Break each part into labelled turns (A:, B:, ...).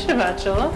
A: Shabbat Shalom.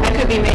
A: That could be me.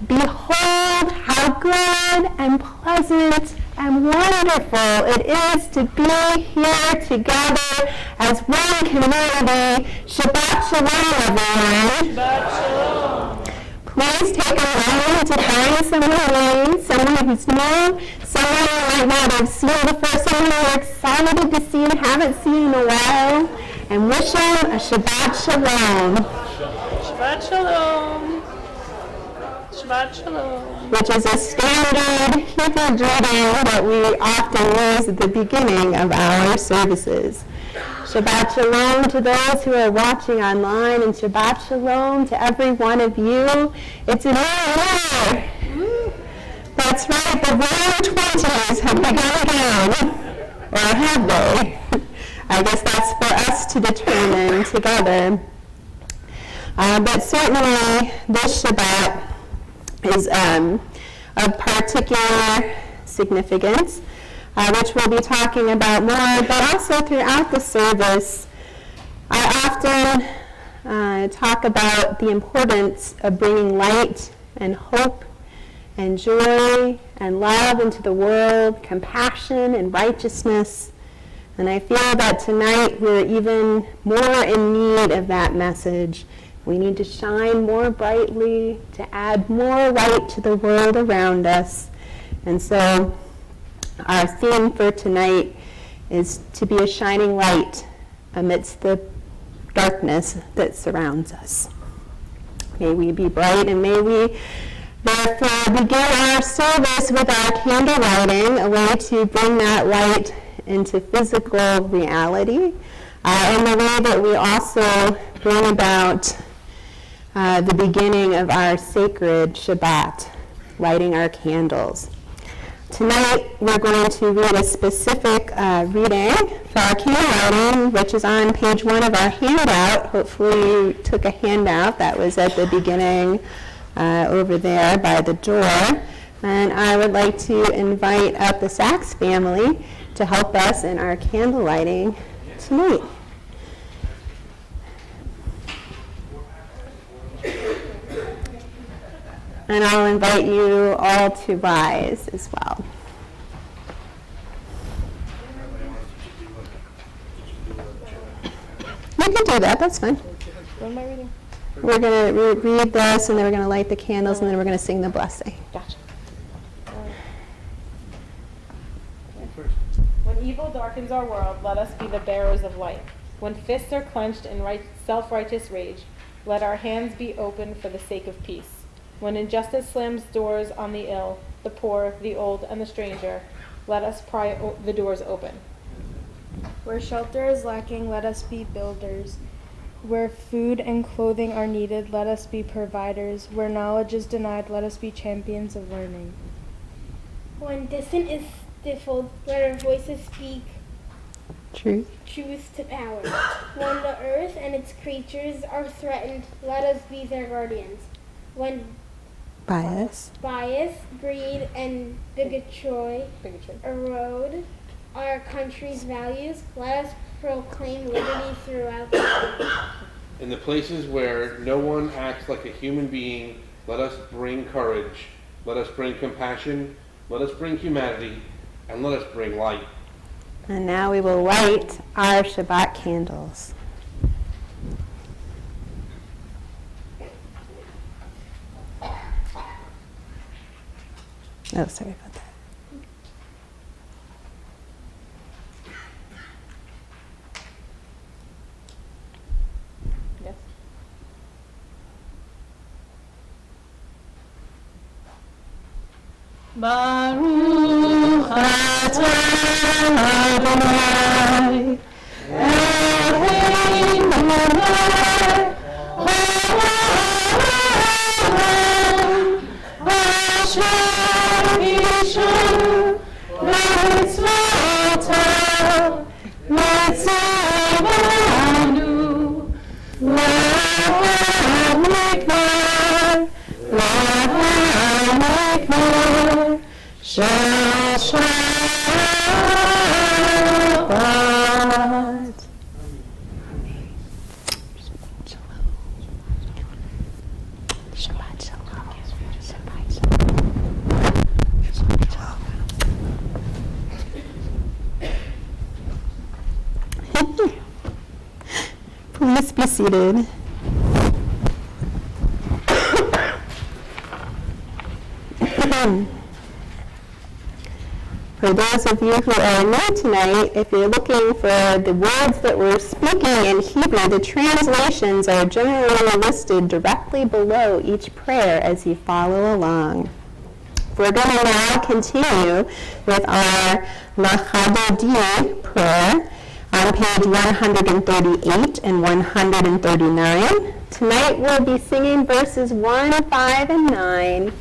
B: Behold how good and pleasant and wonderful it is to be here together as one community. Shabbat Shalom, everyone.
A: Shabbat Shalom.
B: Please take a moment to find someone who's new, someone you might not have seen before, someone you're excited to see and haven't seen in a while, and wish them a Shabbat Shalom.
A: Shabbat Shalom. Shabbat Shalom.
B: Which is a standard Hebrew greeting that we often use at the beginning of our services. Shabbat Shalom to those who are watching online, and Shabbat Shalom to every one of you. It's a new year. That's right, the roaring 20s have begun again. Or have they? I guess that's for us to determine together. But certainly this Shabbat is of particular significance, which we'll be talking about more, but also throughout the service. I often talk about the importance of bringing light and hope and joy and love into the world, compassion and righteousness. And I feel that tonight we're even more in need of that message. We need to shine more brightly, to add more light to the world around us. And so our theme for tonight is to be a shining light amidst the darkness that surrounds us. May we be bright, and may we therefore begin our service with our candle lighting, a way to bring that light into physical reality, and the way that we also bring about the beginning of our sacred Shabbat, lighting our candles. Tonight, we're going to read a specific reading for our candlelighting, which is on page 1 of our handout. Hopefully, you took a handout that was at the beginning over there by the door. And I would like to invite up the Sachs family to help us in our candlelighting tonight. And I'll invite you all to rise as well. You can do that, that's fine.
C: What am I reading?
B: We're going to read this, and then we're going to light the candles, and then we're going to sing the blessing.
C: Gotcha. When evil darkens our world, let us be the bearers of light. When fists are clenched in self-righteous rage, let our hands be open for the sake of peace. When injustice slams doors on the ill, the poor, the old, and the stranger, let us pry the doors open.
D: Where shelter is lacking, let us be builders. Where food and clothing are needed, let us be providers. Where knowledge is denied, let us be champions of learning.
E: When dissent is stifled, let our voices speak
B: Truth.
E: truth to power. When the earth and its creatures are threatened, let us be their guardians. When
B: Bias.
E: bias, greed, and bigotry erode our country's values, let us proclaim liberty throughout the world.
F: In the places where no one acts like a human being, let us bring courage, let us bring compassion, let us bring humanity, and let us bring light.
B: And now we will light our Shabbat candles. Oh, sorry about that.
C: Yes.
A: Baruch atah Adonai, Eloheinu melech haolam, asher ishanu mitzvotav, mitzvanu, le'amikvar, Shal Shabbat. Shabbat shalom. Shabbat shalom. Please be seated. For those of you who are new tonight, if you're looking for the words that we're speaking in Hebrew, the translations are generally listed directly below each prayer as you follow along. We're going to now continue with our Lachadodi prayer on page 138 and 139. Tonight we'll be singing verses 1, 5, and 9.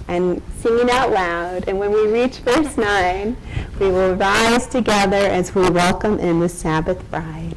A: And singing out loud. And when we reach verse 9, we will rise together as we welcome in the Sabbath bride.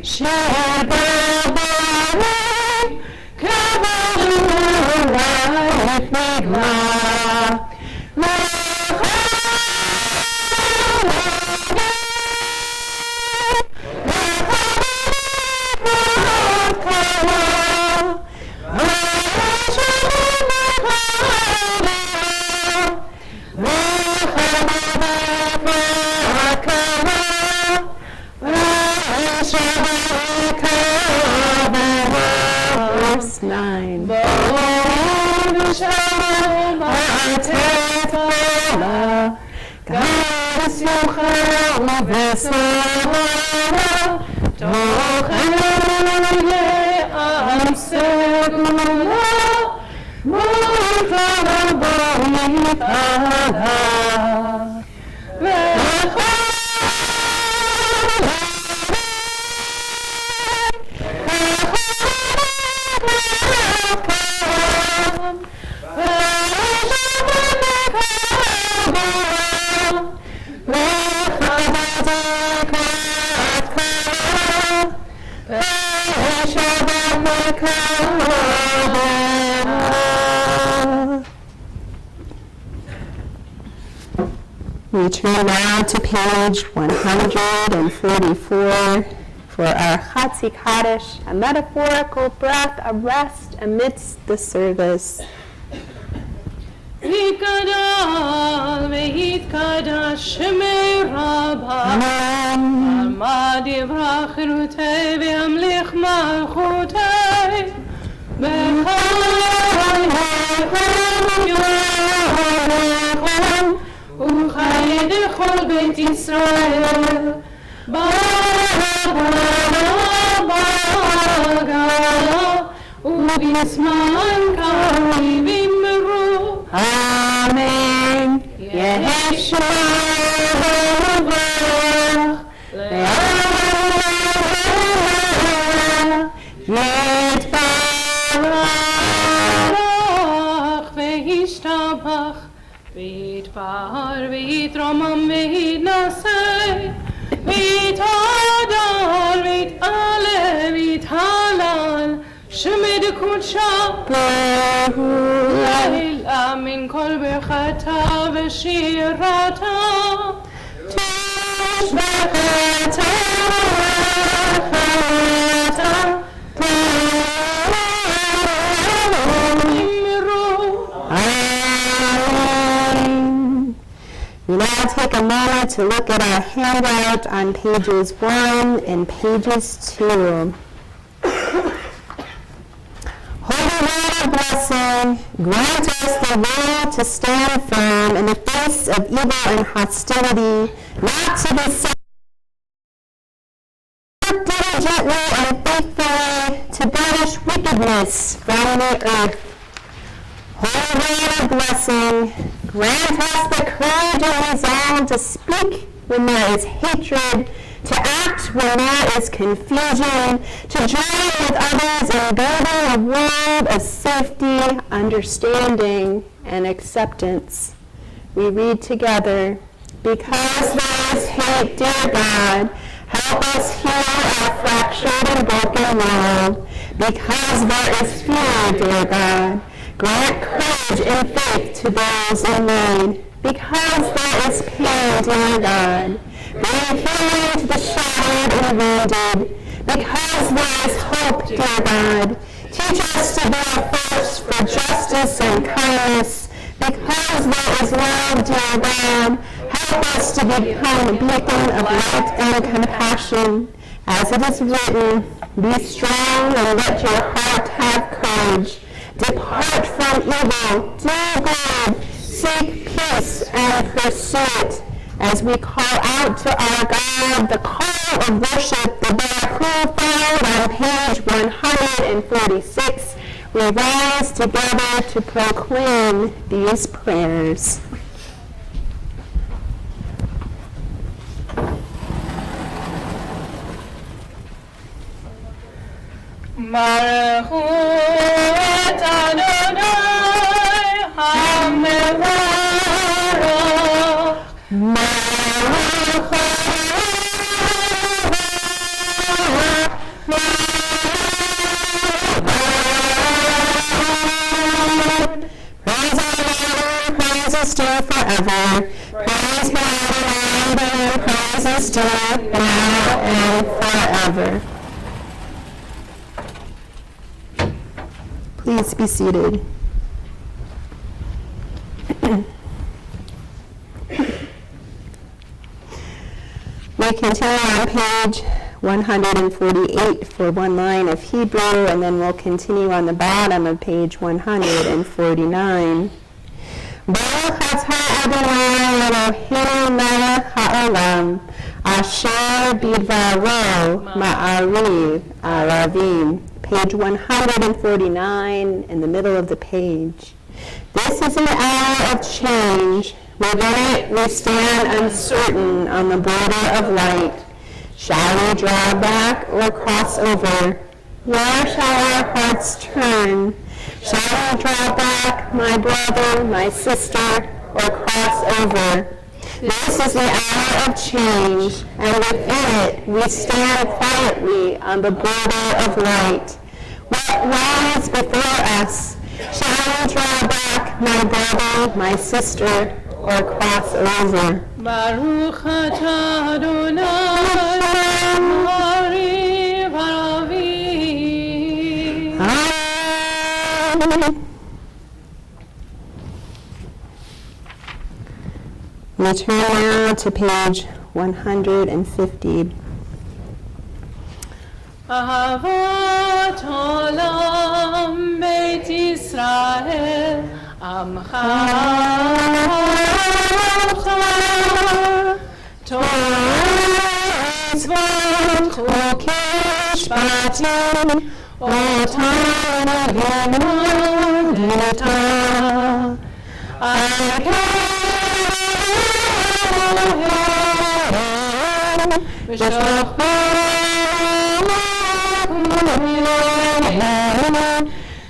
B: Verse 9. We turn now to page 144 for our Chatzi Kaddish, a metaphorical breath of rest amidst the service.
G: Yitgadal ve'yitkadash shemei Rabbah Amad yivrach chirutei ve'amlich malchutei B'chai yom uchai dechol beit Yisrael Ba'gala u'b'yisman karim imru
B: Amen. Yeshua
G: Yitbarach ve'yishtabach ve'yitbar ve'yitromam ve'yitnaseh ve'yitadal ve'yit'ale ve'yithalal shemid kudsha Leila min kol bechata v'shirata
B: Tishbachata We now take a moment to look at our handout on pages 1 and pages 2. Holy Lord of blessing, grant us the will to stand firm in the face of evil and hostility, not to be diligently and faithfully to banish wickedness from the earth. Holy Lord of blessing, grant us the courage and resolve to speak when there is hatred, to act when there is confusion, to join with others in building a world of safety, understanding, and acceptance. We read together, because there is hate, dear God, help us heal our fractured and broken world. Because there is fear, dear God, grant courage and faith to those in need. Because there is pain, dear God, bring healing to the shattered and wounded. Because there is hope, dear God, teach us to be a force for justice and kindness. Because there is love, dear God, help us to become a beacon of light and compassion. As it is written, be strong and let your heart have courage. Depart from evil, do good, seek peace and pursue it. As we call out to our God the call of worship, the Baruch found on page 146, we rise together to proclaim these prayers.
G: Baruch et Adonai HaMevorach
B: still, now, and forever. Please be seated. We continue on page 148 for one line of Hebrew, and then we'll continue on the bottom of page 149. Baruch atah Adonai Eloheinu melech haolam, asher bidvaro ma'ariv aravim. Page 149 in the middle of the page. This is an hour of change. Within it we stand uncertain on the border of light. Shall we draw back or cross over? Where shall our hearts turn? Shall we draw back, my brother, my sister, or cross over? This is the hour of change, and within it we stand quietly on the border of light. What lies before us? Shall we draw back, my brother, my sister, or cross over?
G: Baruch atah Adonai Hariv Haravim.
B: Amen. We turn now to page 150.
G: Ahavat olam Beit Yisrael Amcha Torah Mitzvot Chukei Shvatim Otam V'Modeta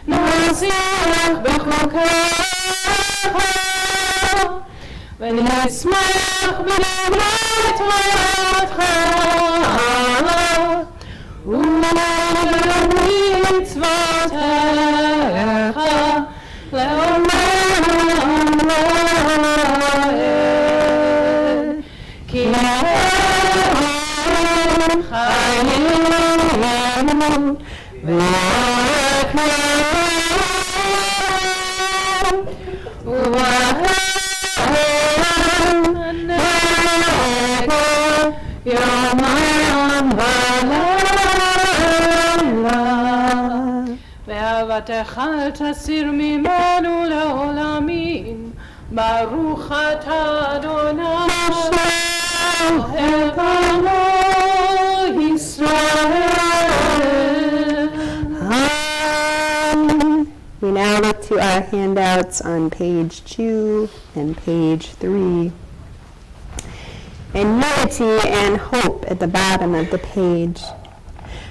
G: נצליח בחוקיך ונשמח בדברי תורתך ובמצוותיך לעולם ועד כי הם חיים ואהבתך אל תסיר ממנו לעולמים. ברוך אתה אדוני אוהב עמו ישראל.
B: We now look to our handouts on page 2 and page 3. And unity and hope at the bottom of the page.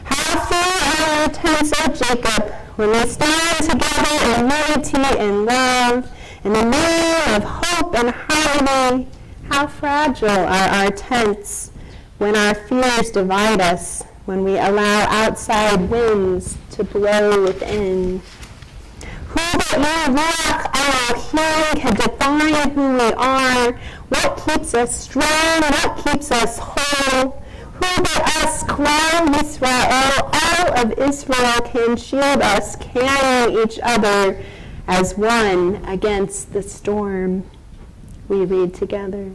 B: How full are our tents, O Jacob, when we stand together in unity and love, in the name of hope and harmony. How fragile are our tents when our fears divide us, when we allow outside winds to blow within. Who but you, Ruach Elohim, can define who we are? What keeps us strong? What keeps us whole? Who but us, Klal Yisrael, all of Israel, can shield us, carrying each other as one against the storm? We read together.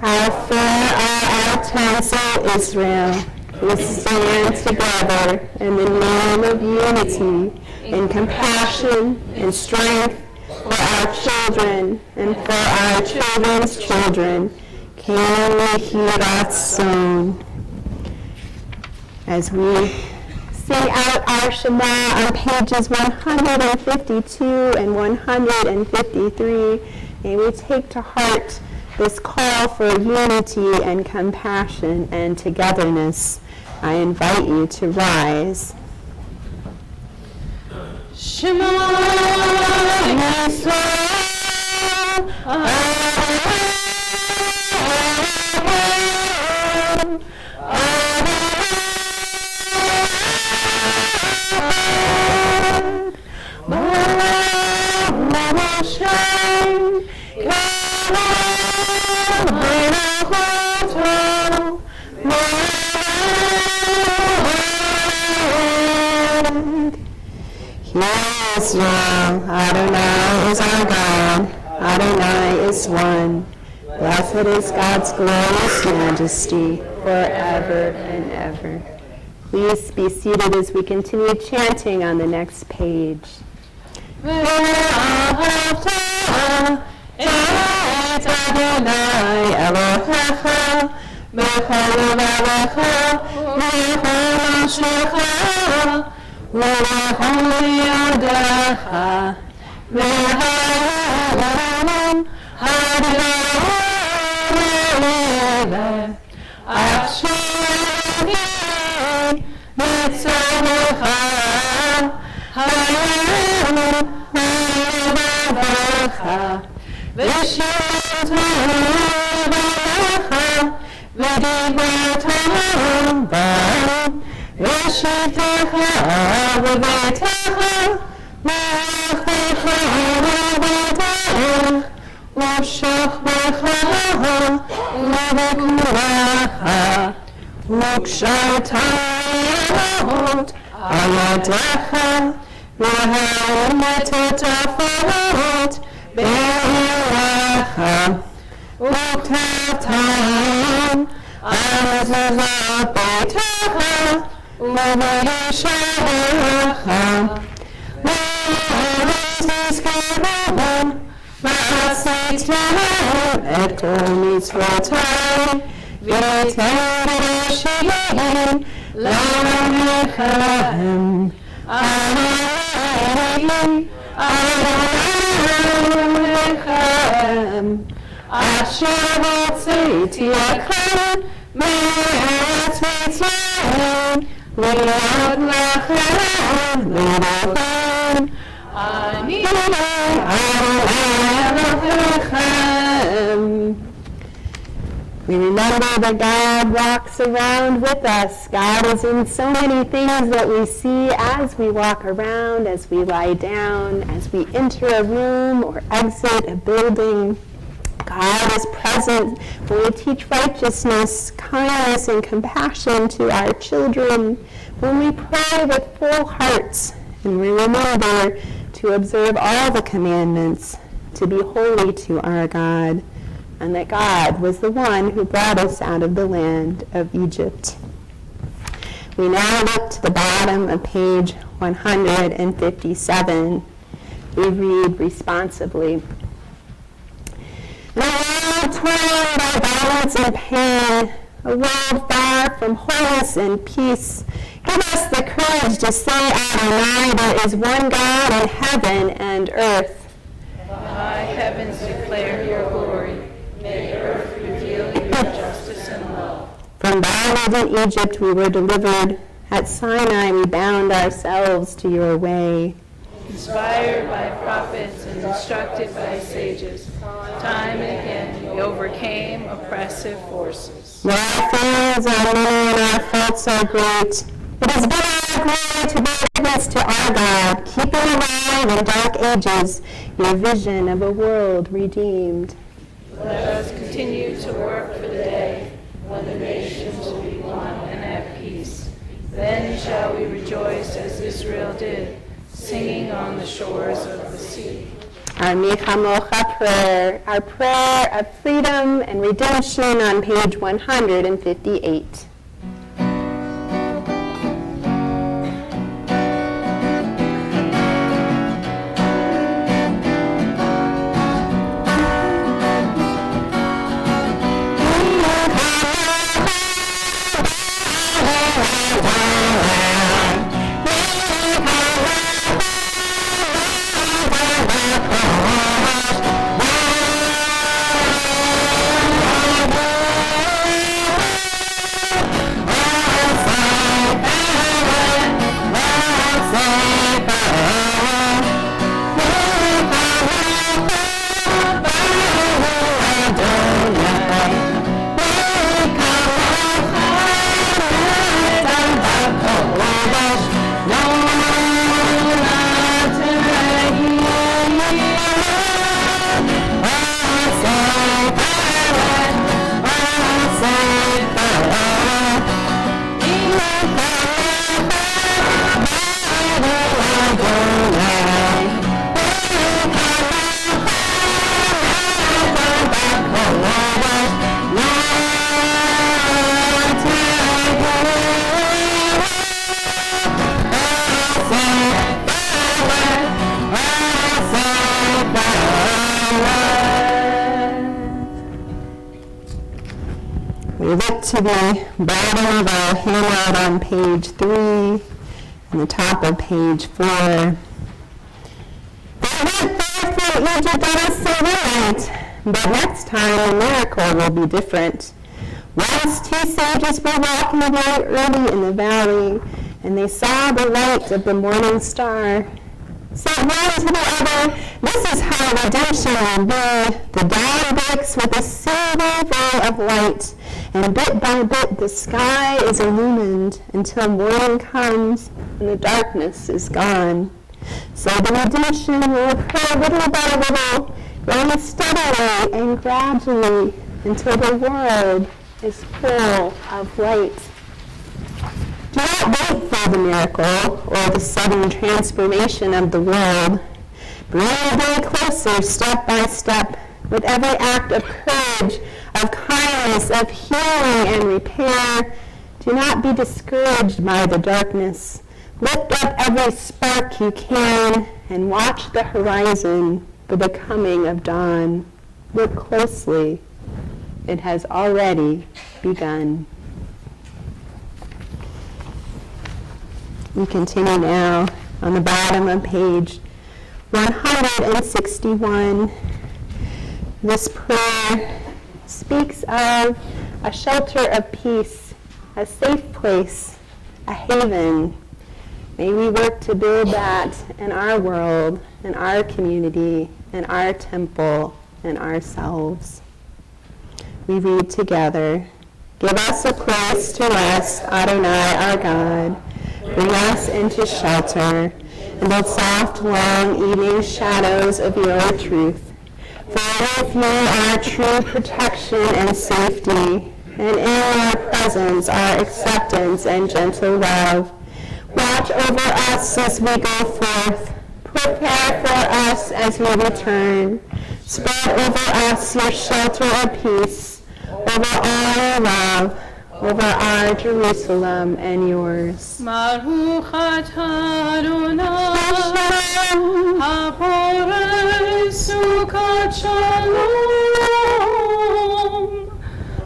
B: How fair are our tents, O Israel! We stand together in the name of unity, in compassion and strength for our children and for our children's children. Kehiratzon. As we sing out our Shema on pages 152 and 153, may we take to heart this call for unity and compassion and togetherness. I invite you to rise.
G: Shema Yisrael
B: Yisrael, Adonai is our God, Adonai is one. Blessed is God's glorious majesty forever and ever. Please be seated as we continue chanting on the next page. Et Adonai Elohecha, b'chol levecha, b'chol nafshecha, v'b'chol yadecha, v'ha'elam ha'adonai asher b'tzorecha, ha'elam ha'levecha, v'shilta levecha, v'dibratam bam, v'shitecha v'betecha, v'achecha v'betecha, v'shachbecha v'bekulecha, v'ksharta yamot ayadecha, v'ha'emetotafot be'elecha, v'ktatam azazat betecha, v'v'yishadecha, v'v'yiskerebem, v'aseitem et kol mitzvotai, v'yitereshem l'amechem. Amen. Amen. Asher hotzeti lechem me'eretz Mitzrayim li'od lechem l'rochem. Ani Elohechem. We remember that God walks around with us. God is in so many things that we see as we walk around, as we lie down, as we enter a room or exit a building. God is present when we teach righteousness, kindness, and compassion to our children, when we pray with full hearts, and we remember to observe all the commandments, to be holy to our God, and that God was the one who brought us out of the land of Egypt. We now look to the bottom of page 157. We read responsibly. In a world torn by violence and pain, a world far from wholeness and peace, give us the courage to say Adonai, there is one God in heaven and earth.
G: The high heavens declare your glory. May earth reveal your justice and love.
B: From bondage in Egypt we were delivered. At Sinai we bound ourselves to your way.
G: Inspired by prophets and instructed by sages, time and again we overcame oppressive forces.
B: Though our failings are many and our faults are great, it has been our glory to bear witness to our God, keeping alive in dark ages your vision of a world redeemed.
G: Let us continue to work for the day when the nations will be one and at peace. Then shall we rejoice as Israel did, singing on the shores of the sea.
B: Our Mi Chamocha prayer, our prayer of freedom and redemption on page 158. to the bottom of our handout on page 3 and the top of page 4. They went forth from Egypt on a silver light, but next time the miracle will be different. Once 2 sages were walking very early in the valley, and they saw the light of the morning star. Said one to the other, "This is how redemption will be. The dawn breaks with a single ray of light, and bit by bit the sky is illumined until morning comes and the darkness is gone. So the redemption will occur little by little, growing steadily and gradually until the world is full of light." Do not wait for the miracle or the sudden transformation of the world. Bring the day closer step by step with every act of courage, of kindness, of healing and repair. Do not be discouraged by the darkness. Lift up every spark you can and watch the horizon for the coming of dawn. Look closely. It has already begun. We continue now on the bottom of page 161. This prayer speaks of a shelter of peace, a safe place, a haven. May we work to build that in our world, in our community, in our temple, in ourselves. We read together. Give us a place to rest, Adonai our God. Bring us into shelter in the soft, long evening shadows of your truth. For with you our true protection and safety, and in your presence our acceptance and gentle love. Watch over us as we go forth. Prepare for us as we return. Spread over us your shelter of peace, over all your love, over our Jerusalem and yours.
G: Baruch atah Adonai, haporei sukat shalom,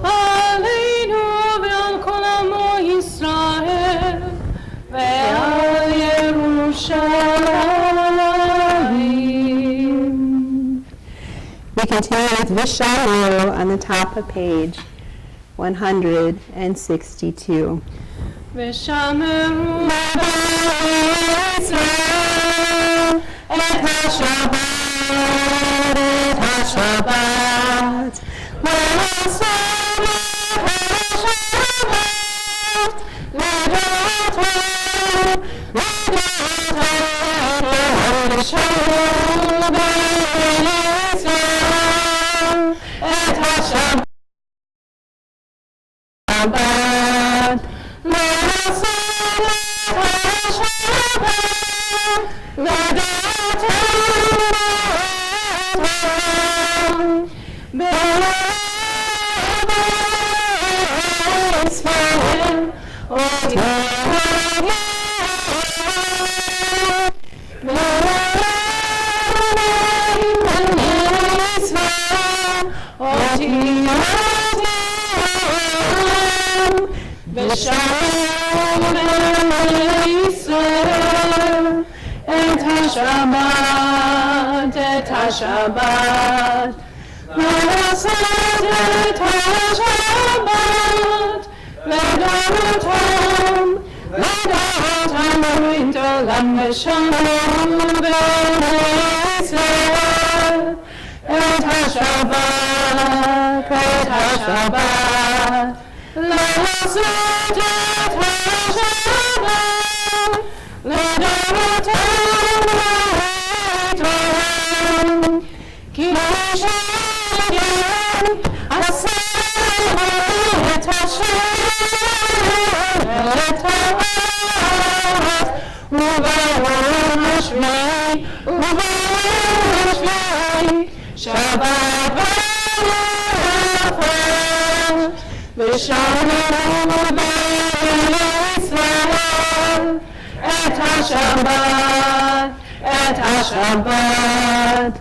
G: aleinu ve'al kol amo Yisrael, ve'al Yerushalayim.
B: We continue with Vishamu on the top of page 162.
G: V'shameru Yisrael et HaShabbat, v'asam HaShabbat, l'dotam, v'shameru Yisrael et HaShabbat. Shabbat, l'asam HaShabbat, l'dotam, be'Yisrael, otayim, be'Yisrael, otayim, V'shalom Yisrael et HaShabbat, v'asat et HaShabbat, l'dotam, l'dotam olam v'shalom Yisrael et HaShabbat, l'asat et HaShabbat, l'dotam l'dotam, ki Hashem aseh et Hashem et ha'at, u'ba'olam hashmei, Shabbat v'afar, v'shalom Yisrael et HaShabbat, v'asat et HaShabbat,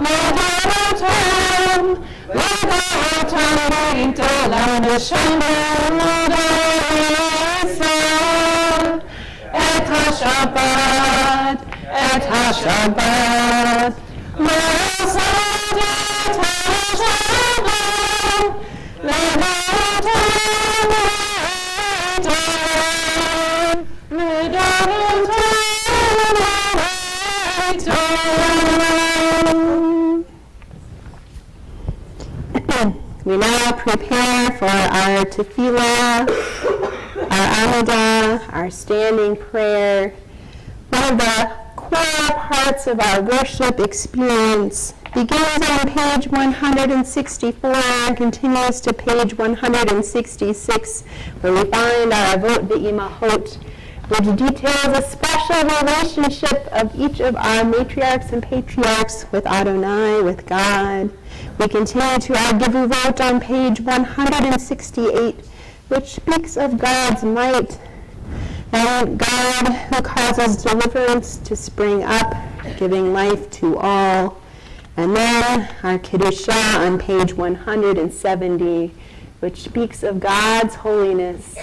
G: L'Adam, l'Adam, l'Olam Shalom, l'Adam, et HaShabbat, et HaShabbat, l'Asad, et HaShabbat,
B: We now prepare for our tefillah, our amidah, our standing prayer. One of the core parts of our worship experience begins on page 164 and continues to page 166, where we find our Avot V'Imahot, which details a special relationship of each of our matriarchs and patriarchs with Adonai, with God. We continue to our Gevurot on page 168, which speaks of God's might, and God who causes deliverance to spring up, giving life to all. And then our Kedusha on page 170, which speaks of God's holiness,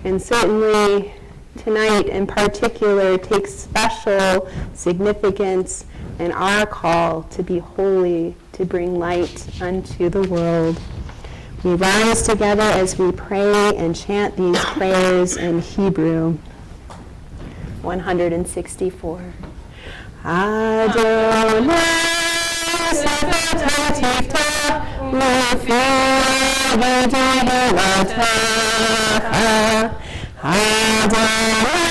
B: and certainly tonight in particular takes special significance in our call to be holy, to bring light unto the world. We rise together as we pray and chant these prayers in Hebrew. 164. Adonai Sefer Tiftach Lefi V'Dehelatecha Adonai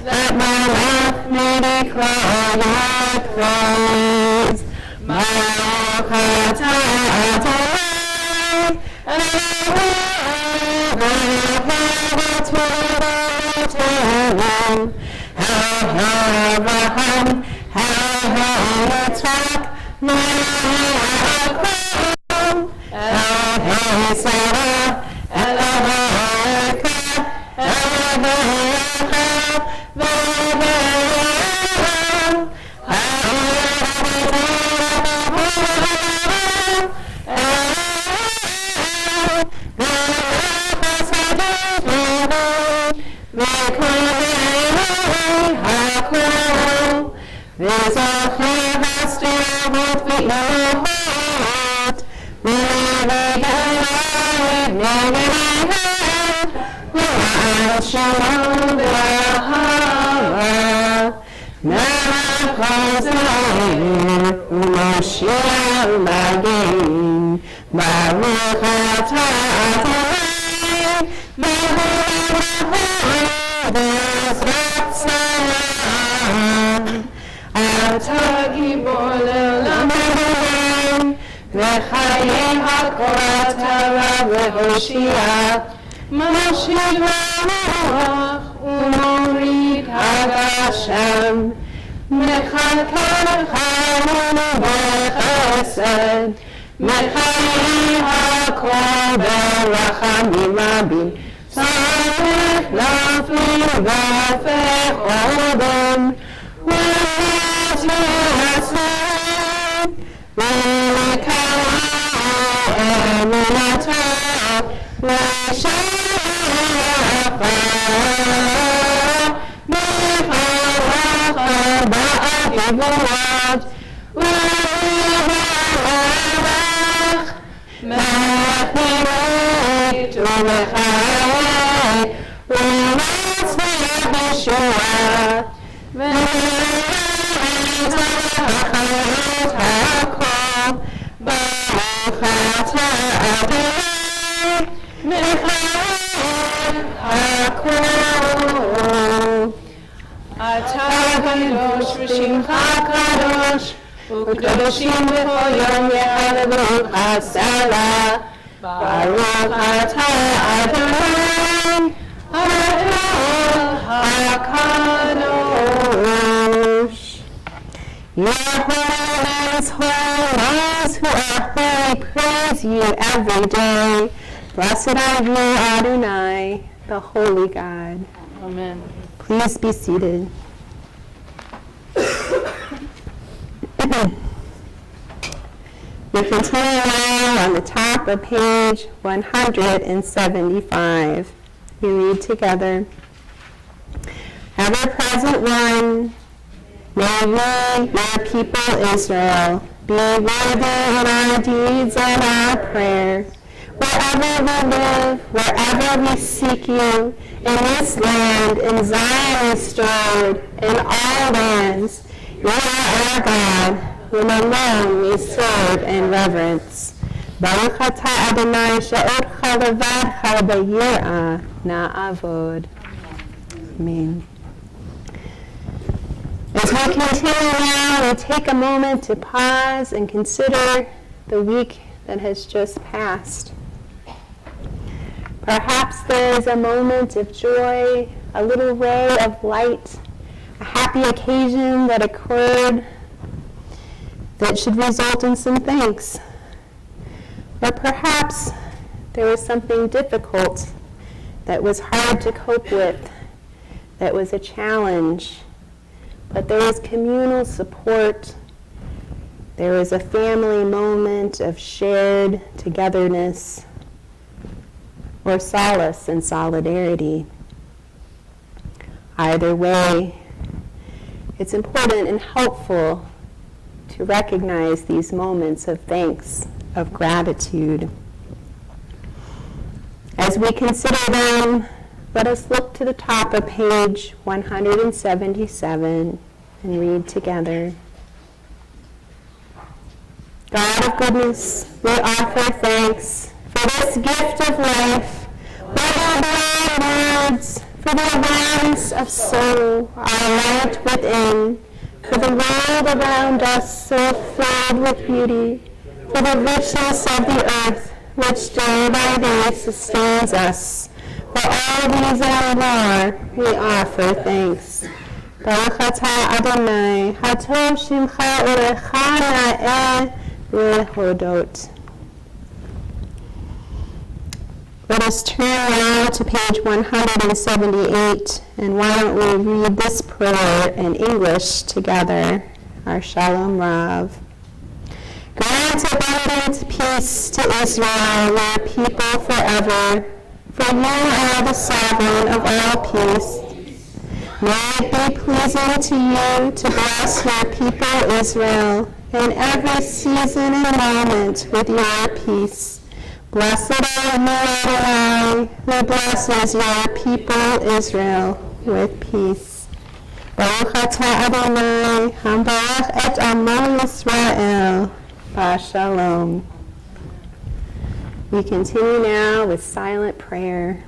B: that my mouth may declare your praise. Baruch atah Adonai Eloheinu Avraham Yitzchak Yaakov Elohei Sarah Elohei Yaakov Elohei Yaakov Shalom B'Ahava Na'achazayir U'Moshiach Magin Baruch atah Adonai B'Ezrat Tzadam Atah Gibor Le'olam V'chayei hakol Atah V'Hoshiach Mashiach Ruach U'Morid HaGashem Mechalkel Chayim V'Chesed Mechayim HaKol V'Rachamim Rabim Tzarech Lafim V'Afech Odom V'Yat Yasem V'Lekala Emunatah V'Shafa V'Chalach Ba'avivuot V'Yavach Mechnirit U'Mechayeh U'Matzvah B'Shua V'Yavach HaKol Baruch atah Adonai Mechayeh HaKol Atah Kadosh V'Shimcha Kadosh U'Kadoshim B'chol Yom Ye'aleluch Ha'salah Baruch atah Adonai Ha'el HaKadosh. Your holiness, those who are holy, praise you every day. Blessed are you, Adonai, the holy God.
G: Amen.
B: Please be seated. We continue now on the top of page 175. We read together. Ever-present one, may we, your people Israel, be worthy in our deeds and our prayer. Wherever we live, wherever we seek you, in this land, in Zion restored, in all lands, you are our God, whom alone we serve and reverence. Baruch atah Adonai she'odcha levadcha b'yirah na'avod. Amen. As we continue now, we take a moment to pause and consider the week that has just passed. Perhaps there is a moment of joy, a little ray of light, a happy occasion that occurred that should result in some thanks. Or perhaps there was something difficult that was hard to cope with, that was a challenge, but there was communal support. There was a family moment of shared togetherness or solace and solidarity. Either way, it's important and helpful to recognize these moments of thanks, of gratitude. As we consider them, let us look to the top of page 177 and read together. God of goodness, we offer thanks for this gift of life, for the blind words, for the awareness of soul, our light within, for the world around us so filled with beauty, for the richness of the earth, which day by day sustains us. For all these and more, we offer thanks. Baruch atah Adonai, hatov shimcha ulecha na'eh lehodot. Let us turn now to page 178, and why don't we read this prayer in English together, our Shalom Rav. Grant abundant peace to Israel, your people forever, for you are the sovereign of all peace. May it be pleasing to you to bless your people Israel in every season and moment with your peace. Blessed are you, Adonai, who blesses your people Israel with peace. Baruch atah Adonai, hambarach et amo Yisrael, b'shalom. We continue now with silent prayer.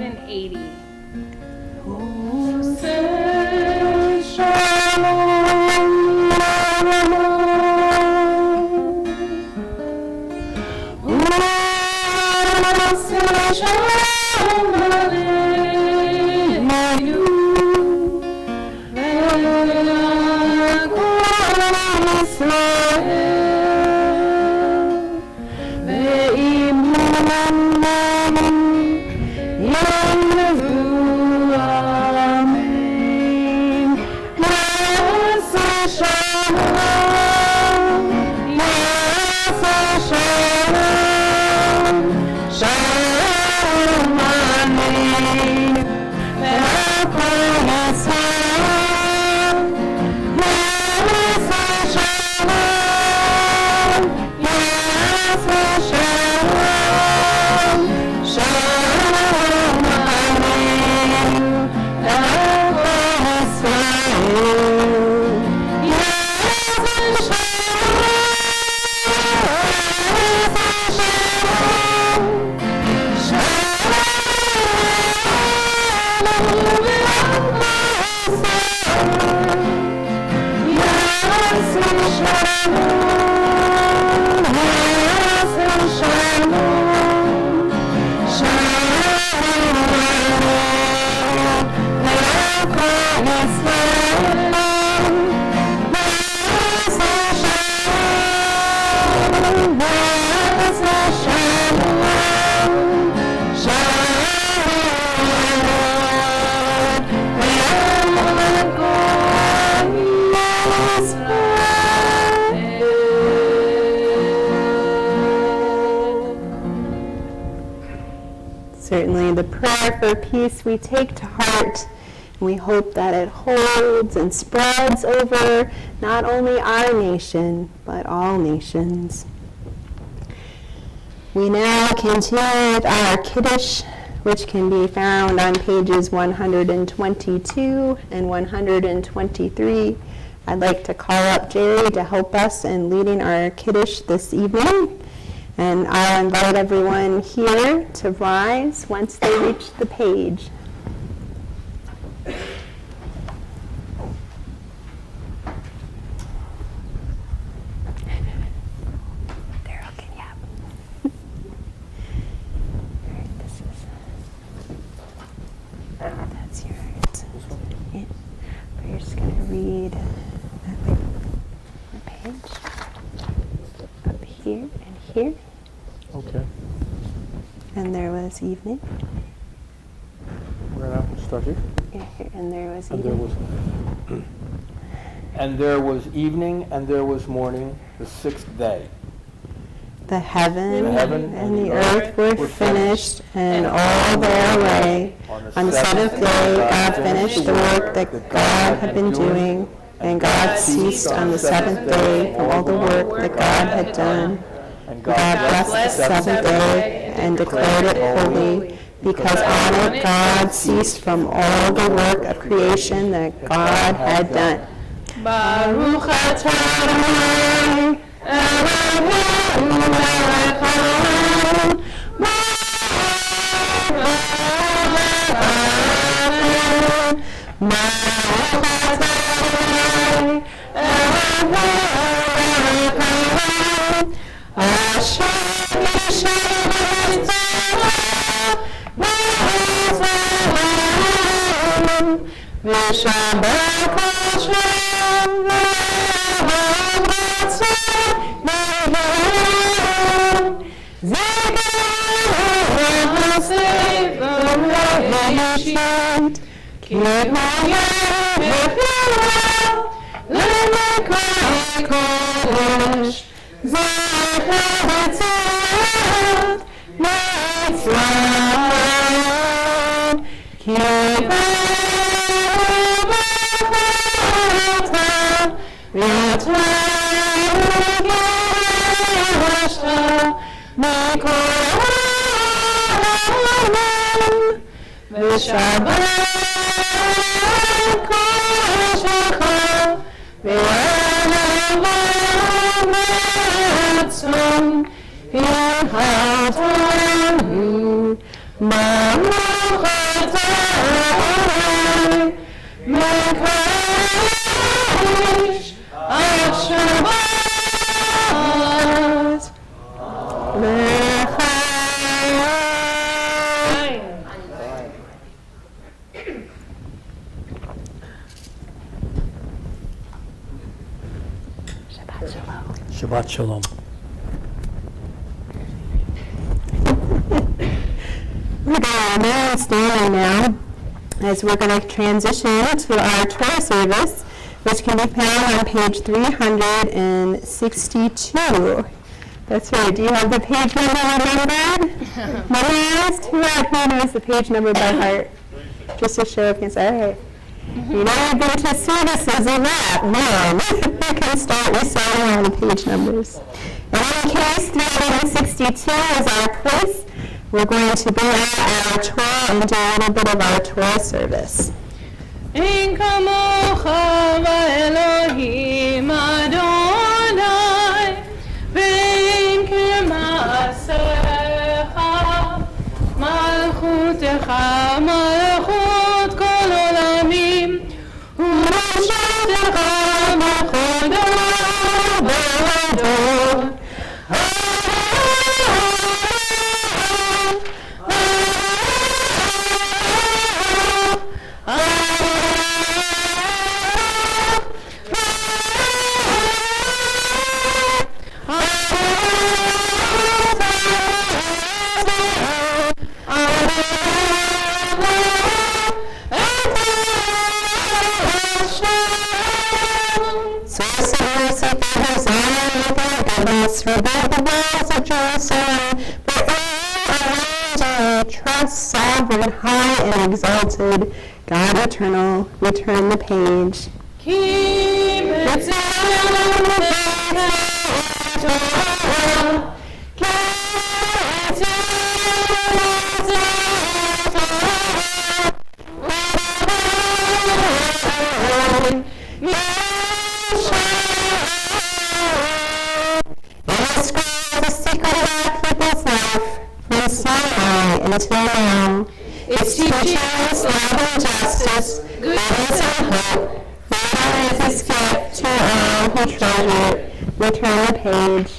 C: and 80.
G: Oh, say
A: Certainly the prayer for peace we take to heart. We hope that it holds and spreads over not only our nation, but all nations. We now continue with our Kiddush, which can be found on pages 122 and 123. I'd like to call up Jerry to help us in leading our Kiddush this evening. And I'll invite everyone here to rise once they reach the page. They're looking, yeah. This is, that's yours. Yeah. But you're just going to read that page up here and here.
H: Okay.
A: And there was evening.
H: We're gonna start here.
A: Yeah, here. And there was
H: And there
A: evening.
H: was, and there was evening, and there was morning, the sixth day.
A: The heaven,
H: The heaven
A: and the earth were finished, and all their array. On the seventh day, God finished the work that God had been doing, and God ceased on the seventh day from all the work that God had done.
H: And
A: God blessed the seventh day and declared it holy, because on it God ceased from all the work of creation that God had done.
G: Baruch atah Adonai, Eloheinu melech haolam, Baruch atah Adonai, Eloheinu melech haolam, Asher yishav v'tzavah v'shabbat Hashem v'ahav Zikar ha'sefer ha'yishit k'mayeh v'chilah l'mekayeh kodesh Zachatzat Mitzvah Kibavata V'yatayashta Mikol Ha'olam V'shabbat Kodeshecha V'yanavam V'yatanu Baruch atah Mekadosh HaShabbat
H: Shabbat Shalom.
A: We're going to remain standing now as we're going to transition to our Torah service, which can be found on page 362. That's right. Do you have the page number remembered? Memorized? Who knows the page number by heart? Just a show of hands. All right. You know, I've been to services a lot. Man, you can start reciting all the page numbers. In any case, 362 is our place. We're going to bring out our Torah and do a little bit of our Torah service.
G: אין כמוך באלוהים אדוני, ואין כמעשיך, מלכותך מלכות כל עולמים, ומשפטך בכל דור.
B: Jesus, rebuild the walls of Jerusalem, but around trust, sovereign, high and exalted, God eternal, return the page.
G: Keep it
B: from Sinai until now. Its teaching is love and justice, goodness and hope. Freedom is its gift to all who treasure it. Return the page.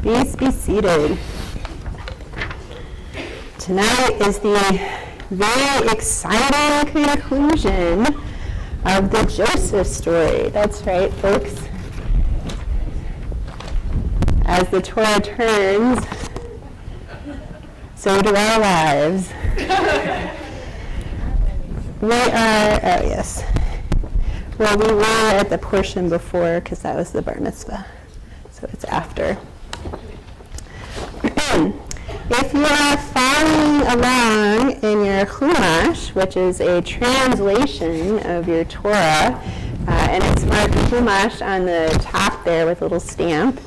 B: Please be seated. Tonight is the very exciting conclusion of the Joseph story. That's right, folks. As the Torah turns, so do our lives. We were at the portion before because that was the bar mitzvah. So it's after. If you are following along in your Chumash, which is a translation of your Torah, and it's marked Chumash on the top there with a little stamp,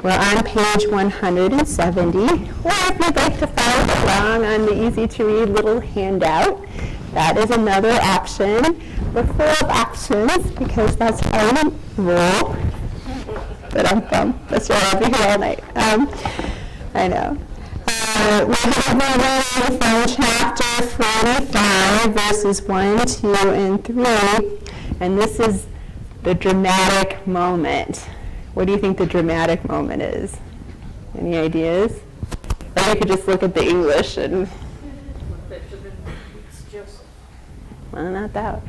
B: we're on page 170. Or if you'd like to follow along on the easy-to-read little handout, that is another option. We're full of options because that's how we roll. But I'm bummed. That's why I'll be here all night. I know. We have reading from chapter 45, verses 1, 2, and 3. And this is the dramatic moment What do you think the dramatic moment is? Any ideas? Or you could just look at the English and... Well, not that.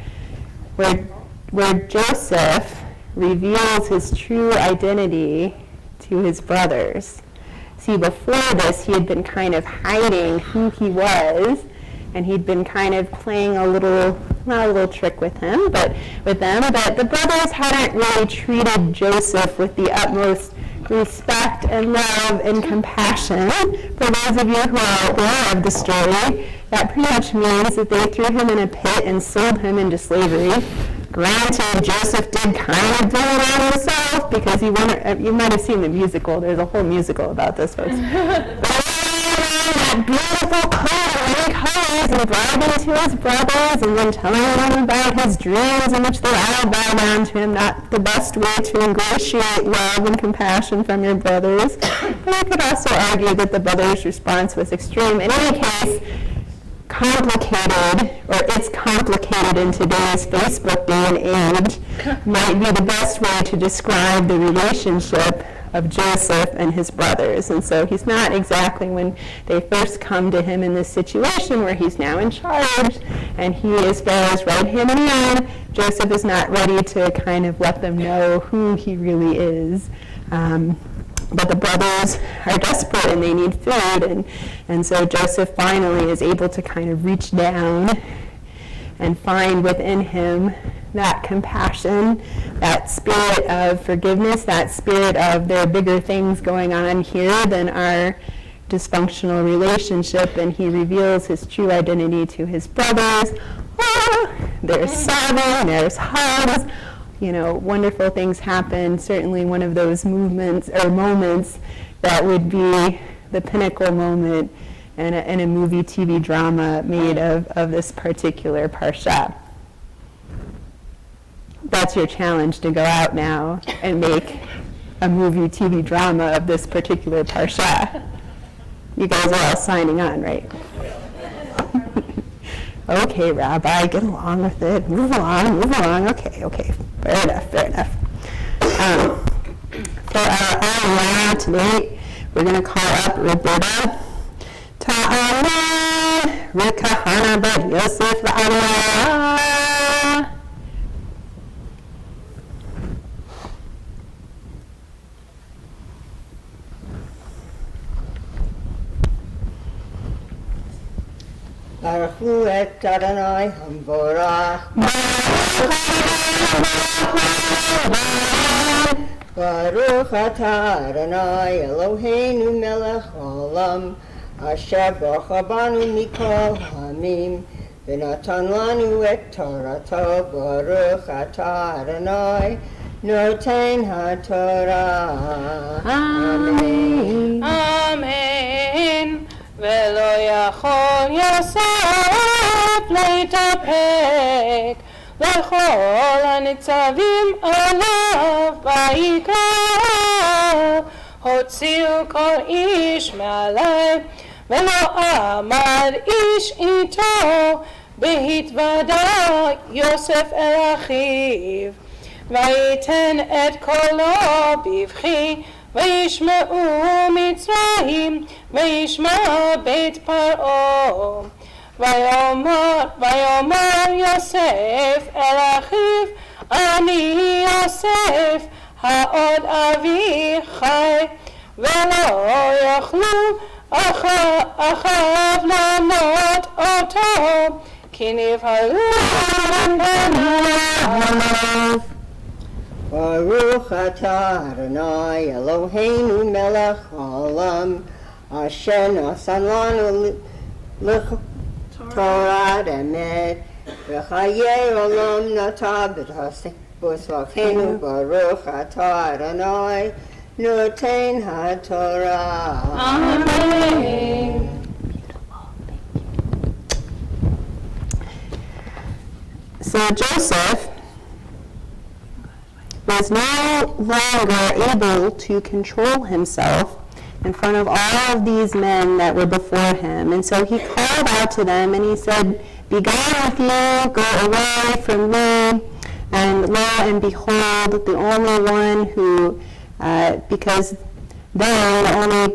B: Where Joseph reveals his true identity to his brothers. See, before this, he had been kind of hiding who he was, and he'd been kind of playing a little, not a little trick with him, but with them. But the brothers hadn't really treated Joseph with the utmost respect and love and compassion. For those of you who are aware of the story, that pretty much means that they threw him in a pit and sold him into slavery. Granted, Joseph did kind of bring it on himself because he wanted, you might have seen the musical. There's a whole musical about this, folks. That beautiful coat of many colors and brought him to his brothers and then telling them about his dreams in which they all bow down to him. Not the best way to ingratiate love and compassion from your brothers. But you could also argue that the brothers' response was extreme. In any case, complicated, or it's complicated in today's Facebook day and age, might be the best way to describe the relationship of Joseph and his brothers. And so he's not exactly, when they first come to him in this situation where he's now in charge and he is Pharaoh's right-hand man, Joseph is not ready to kind of let them know who he really is. But the brothers are desperate and they need food, and so Joseph finally is able to kind of reach down and find within him that compassion, that spirit of forgiveness, that spirit of there are bigger things going on here than our dysfunctional relationship, and he reveals his true identity to his brothers. There's sobbing, there's hugs. You know, wonderful things happen. Certainly one of those movements or moments that would be the pinnacle moment in a movie, TV drama made of this particular parsha. That's your challenge, to go out now and make a movie, TV drama of this particular parsha. You guys are all signing on, right? Okay, Rabbi, get along with it. Move along. Okay. Fair enough. For our Aliyah tonight, we're going to call up Roberta. Ta'ala, Rekahana Bar Yosef La'aliyah.
I: Baruch et Adonai Hamvorach. Baruch atah Adonai Eloheinu melech haolam, asher baruch banu mikol hamim, v'natan lanu et Torato. Baruch atah Adonai noten haTorah. Amen.
G: Amen. ולא יכול יוסף להתאפק לכל הניצבים עליו ויקרא. הוציאו כל איש מעליו ולא עמד איש איתו, בהתוודע יוסף אל אחיו, ויתן את קולו בבכי, וישמעו מצרים, וישמע בית פרעה. ויאמר יוסף אל אחיו, אני יוסף, העוד אבי חי, ולא יוכלו אחיו לענות אותו, כי נבהלו בניו.
I: Baruch atah Adonai Eloheinu melech haolam, asher nasan lanu Torah emet, v'chayei olam nata b'tzvachenu. Baruch atah Adonai noten haTorah.
G: Amen.
B: So Joseph was no longer able to control himself in front of all of these men that were before him. And so he called out to them and he said, "Be gone with you, go away from me." And lo and behold, the only one who because then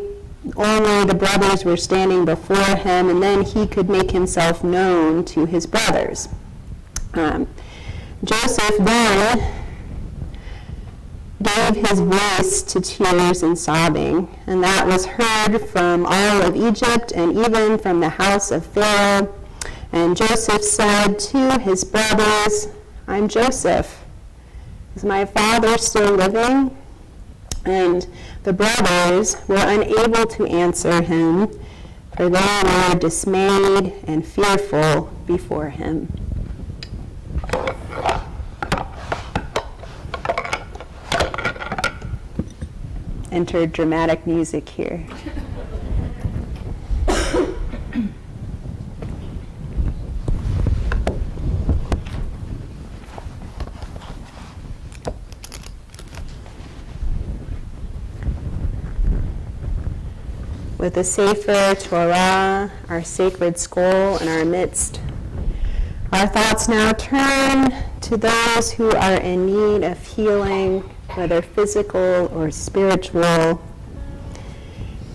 B: only the brothers were standing before him, and then he could make himself known to his brothers. Joseph then gave his voice to tears and sobbing, and that was heard from all of Egypt and even from the house of Pharaoh. And Joseph said to his brothers, "I'm Joseph. Is my father still living?" And the brothers were unable to answer him, for they were dismayed and fearful before him. Enter dramatic music here. With the Sefer Torah, our sacred scroll, in our midst, our thoughts now turn to those who are in need of healing, whether physical or spiritual.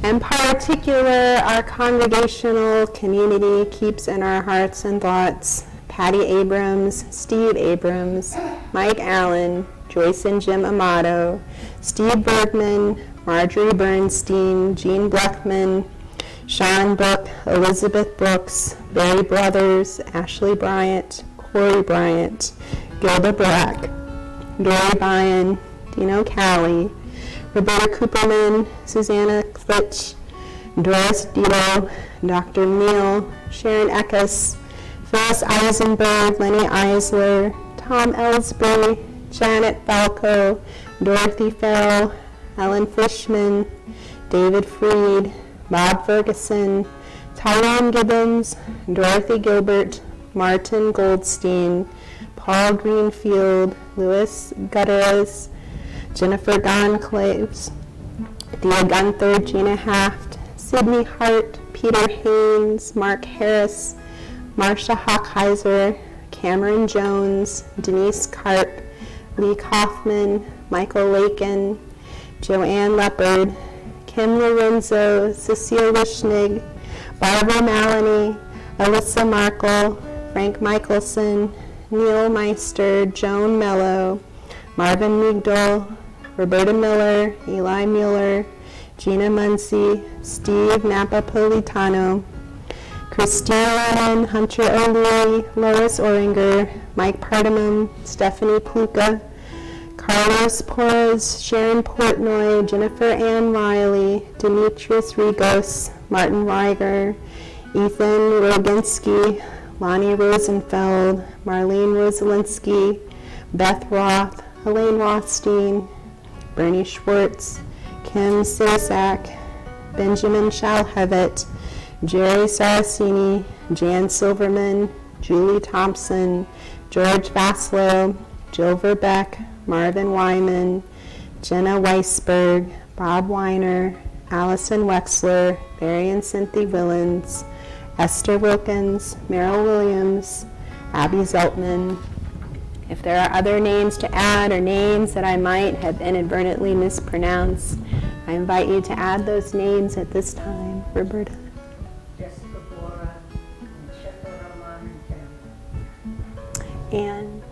B: In particular, our congregational community keeps in our hearts and thoughts Patty Abrams, Steve Abrams, Mike Allen, Joyce and Jim Amato, Steve Bergman, Marjorie Bernstein, Jean Bleckman, Sean Book, Elizabeth Brooks, Barry Brothers, Ashley Bryant, Corey Bryant, Gilda Brack, Dory Bryan, Dino Cali, Roberta Cooperman, Susanna Klitsch, Doris Dito, Dr. Neal, Sharon Eckes, Phyllis Eisenberg, Lenny Eisler, Tom Ellsbury, Janet Falco, Dorothy Farrell, Ellen Fishman, David Freed, Bob Ferguson, Tyrone Gibbons, Dorothy Gilbert, Martin Goldstein, Paul Greenfield, Louis Gutierrez, Jennifer Gonclaves, Thea Gunther, Gina Haft, Sydney Hart, Peter Haynes, Mark Harris, Marcia Hockheiser, Cameron Jones, Denise Karp, Lee Kaufman, Michael Lakin, Joanne Leopard, Kim Lorenzo, Cecile Wishnig, Barbara Maloney, Alyssa Markle, Frank Michelson, Neil Meister, Joan Mello, Marvin Migdal, Roberta Miller, Eli Mueller, Gina Muncy, Steve Napolitano, Christine Lennon, Hunter O'Leary, Lois Oringer, Mike Pardamon, Stephanie Pluka, Carlos Porras, Sharon Portnoy, Jennifer Ann Riley, Demetrius Rigos, Martin Weiger, Ethan Roginski, Lonnie Rosenfeld, Marlene Rosalinsky, Beth Roth, Elaine Rothstein, Bernie Schwartz, Kim Sasak, Benjamin Shalhevet, Jerry Saracini, Jan Silverman, Julie Thompson, George Vaslow, Jill Verbeck, Marvin Wyman, Jenna Weisberg, Bob Weiner, Allison Wexler, Barry and Cynthia Willens, Esther Wilkins, Merrill Williams, Abby Zeltman. If there are other names to add or names that I might have inadvertently mispronounced, I invite you to add those names at this time. Roberta.
J: Jessica Bora, Sheffield Roman,
B: Anne.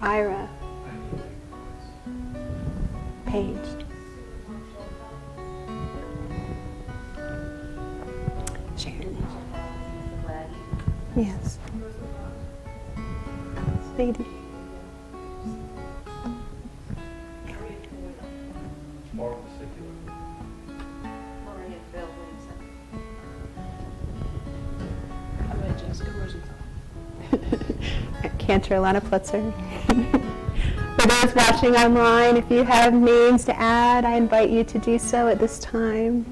B: Ira. Paige. Sharon. Yes. Lady. Cantor Alana Plutzer. For those watching online, if you have names to add, I invite you to do so at this time.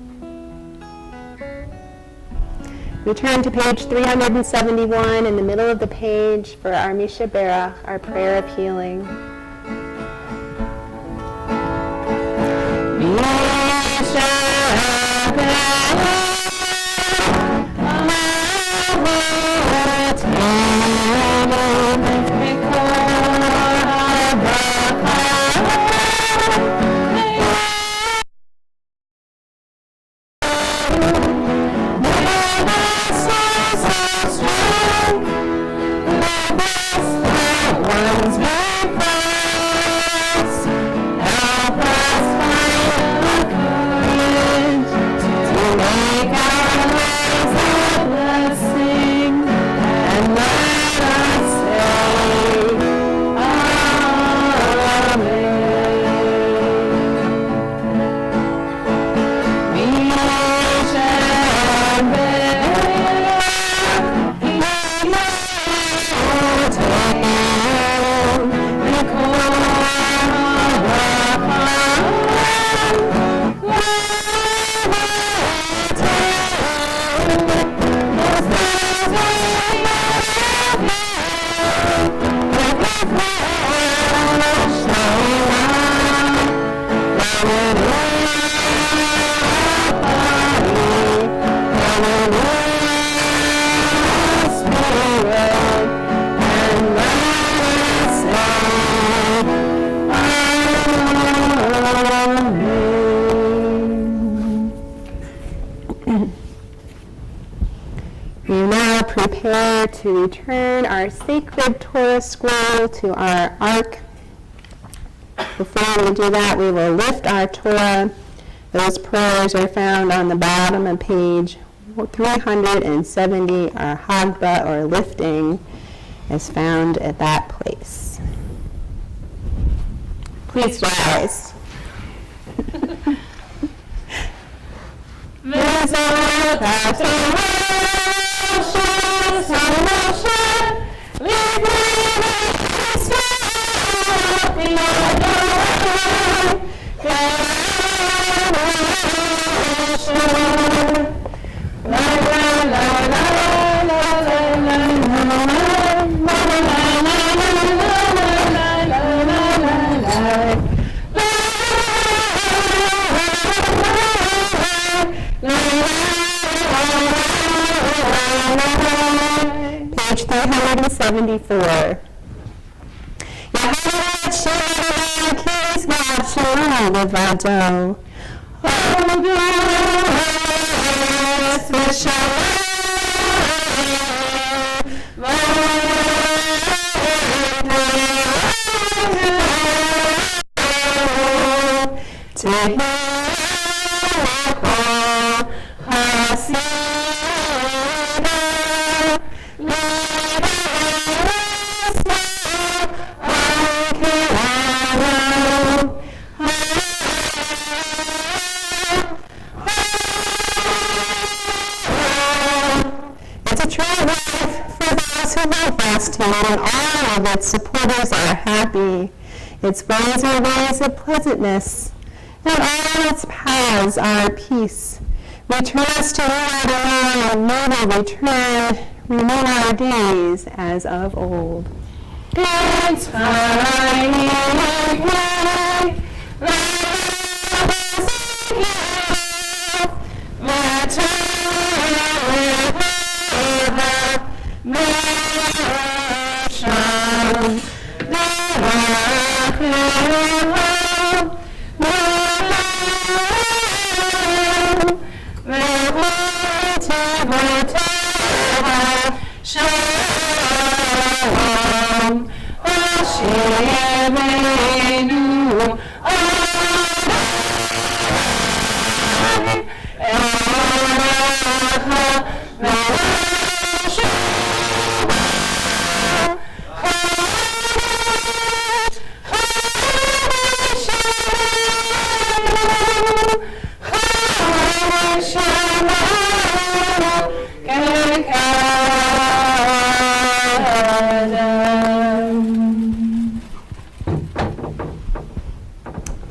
B: We turn to page 371 in the middle of the page for our Misha Berach, our prayer of healing. Misha prepare to return our sacred Torah scroll to our ark. Before we do that, we will lift our Torah. Those prayers are found on the bottom of page 370. Our Hagba, or lifting, is found at that place. Please rise. Page 374. And all of its supporters are happy. Its ways are ways of pleasantness, and all its paths are peace. Return us to you, Adonai, and may we return, renew our days as of old.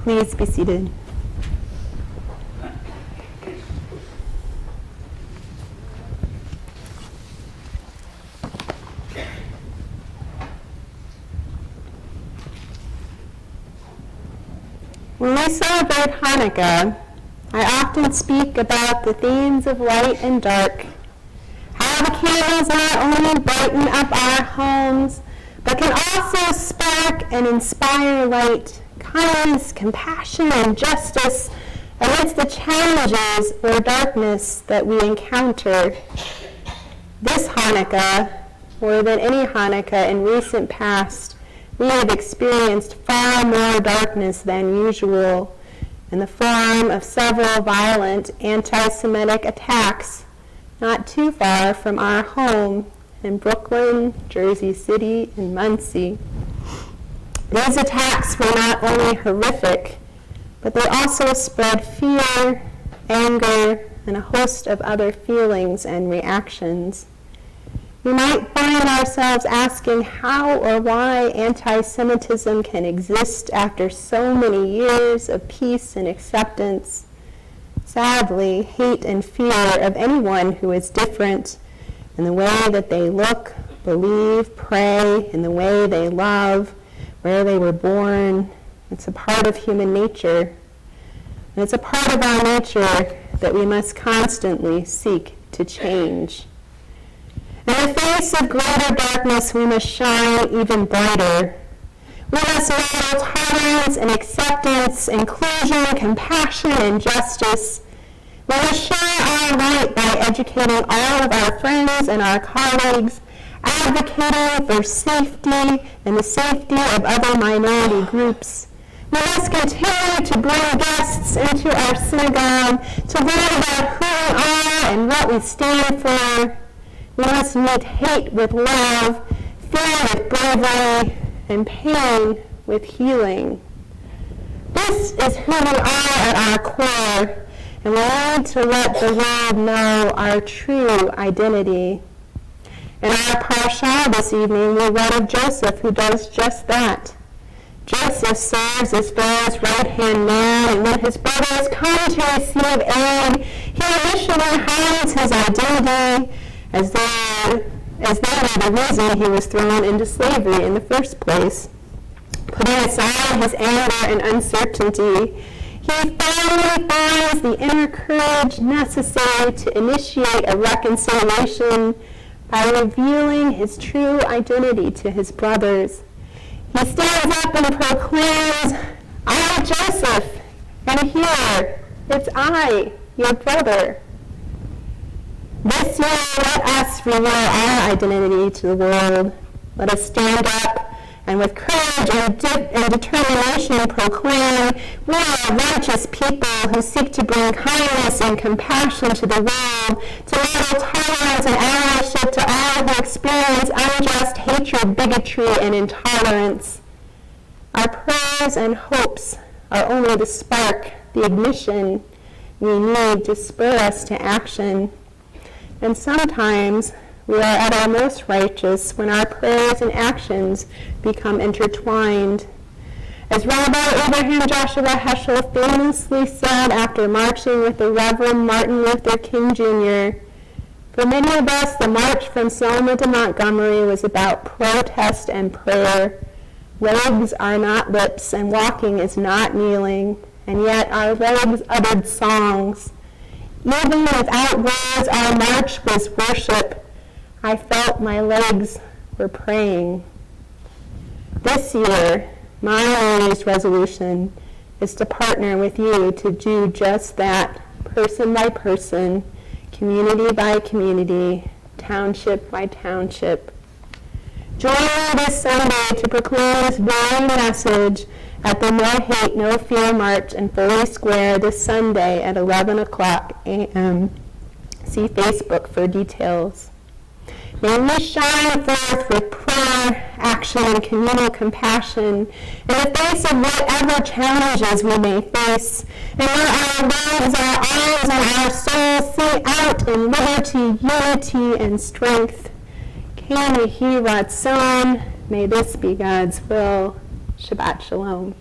B: Please be seated. When we celebrate Hanukkah, I often speak about the themes of light and dark, how the candles not only brighten up our homes, but can also spark and inspire light, kindness, compassion, and justice amidst the challenges or darkness that we encounter. This Hanukkah, more than any Hanukkah in recent past, we have experienced far more darkness than usual in the form of several violent anti-Semitic attacks not too far from our home in Brooklyn, Jersey City, and Muncie. These attacks were not only horrific, but they also spread fear, anger, and a host of other feelings and reactions. We might find ourselves asking how or why anti-Semitism can exist after so many years of peace and acceptance. Sadly, hate and fear of anyone who is different in the way that they look, believe, pray, in the way they love, where they were born, it's a part of human nature. And it's a part of our nature that we must constantly seek to change. In the face of greater darkness, we must shine even brighter. We must model tolerance and acceptance, inclusion, compassion, and justice. Let us share our light by educating all of our friends and our colleagues, advocating for safety and the safety of other minority groups. Let us continue to bring guests into our synagogue to learn about who we are and what we stand for. We must meet hate with love, fear with bravery, and pain with healing. This is who we are at our core, and we need to let the world know our true identity. In our parsha this evening, we read of Joseph, who does just that. Joseph serves as Pharaoh's right-hand man, and when his brothers come to receive aid, he initially hides his identity as they were the reason he was thrown into slavery in the first place. Putting aside his anger and uncertainty, he finally finds the inner courage necessary to initiate a reconciliation by revealing his true identity to his brothers. He stands up and proclaims, "I am Joseph, and here, it's I, your brother." This year, let us reveal our identity to the world. Let us stand up and with courage and determination proclaim, "We are righteous people who seek to bring kindness and compassion to the world, to model tolerance and allyship to all who experience unjust hatred, bigotry, and intolerance." Our prayers and hopes are only the spark, the ignition we need to spur us to action. And sometimes we are at our most righteous when our prayers and actions become intertwined. As Rabbi Abraham Joshua Heschel famously said after marching with the Reverend Martin Luther King Jr., "For many of us, the march from Selma to Montgomery was about protest and prayer. Legs are not lips, and walking is not kneeling, and yet our legs uttered songs. Even without words, our march was worship. I felt my legs were praying." This year, my New Year's resolution is to partner with you to do just that, person by person, community by community, township by township. Join me this Sunday to proclaim this very message at the No Hate, No Fear March in Foley Square this Sunday at 11 o'clock a.m. See Facebook for details. May we shine forth with prayer, action, and communal compassion in the face of whatever challenges we may face, and let our lives, our arms, and our souls sing out in liberty, unity, and strength. K'nei Yehi Ratzon, may this be God's will. Shabbat Shalom.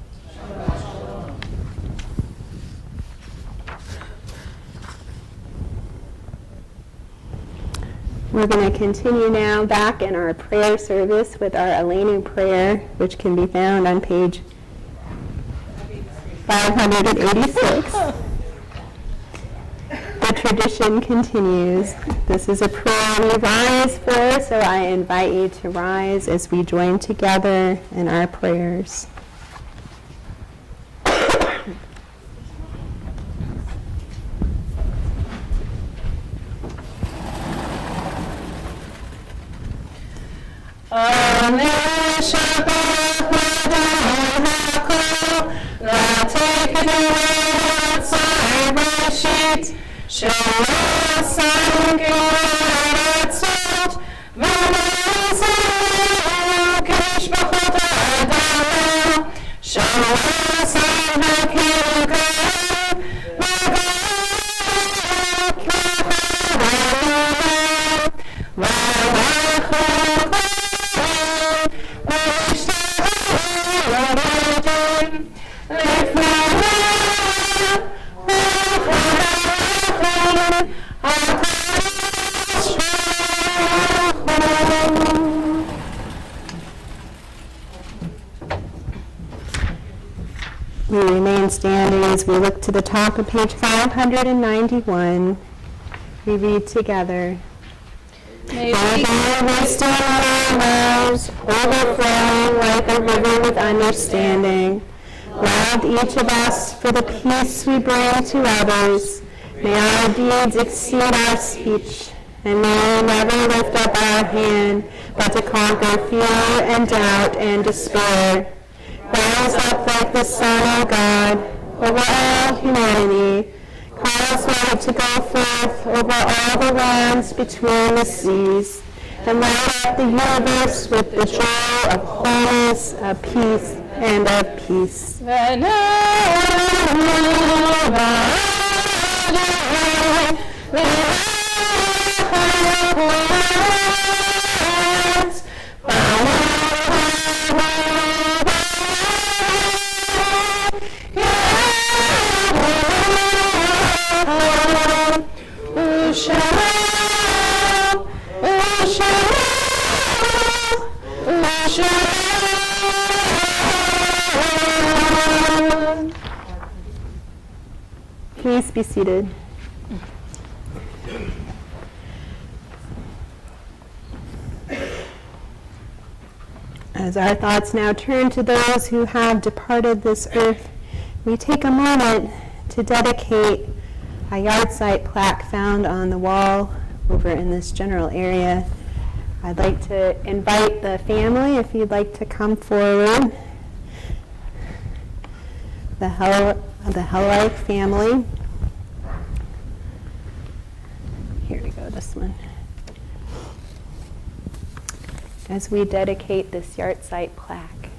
B: We're going to continue now back in our prayer service with our Aleinu prayer, which can be found on page 586. The tradition continues. This is a prayer we rise for, so I invite you to rise as we join together in our prayers. We remain standing as we look to the top of page 591. We read together. May thy wisdom in our lives, overflowing like a river with understanding. Love each of us for the peace we bring to others, May our deeds exceed our speech, and may we never lift up our hand but to conquer fear and doubt and despair. Rise up like the sun, O God, over all humanity. Cause light to go forth over all the lands between the seas, and light up the universe with the joy of wholeness, of peace, and of peace. Please be seated. As our thoughts now turn to those who have departed this earth, we take a moment to dedicate a yahrzeit plaque found on the wall over in this general area. I'd like to invite the family, if you'd like to come forward. The Hellife family. Here we go, this one. As we dedicate this yahrzeit plaque.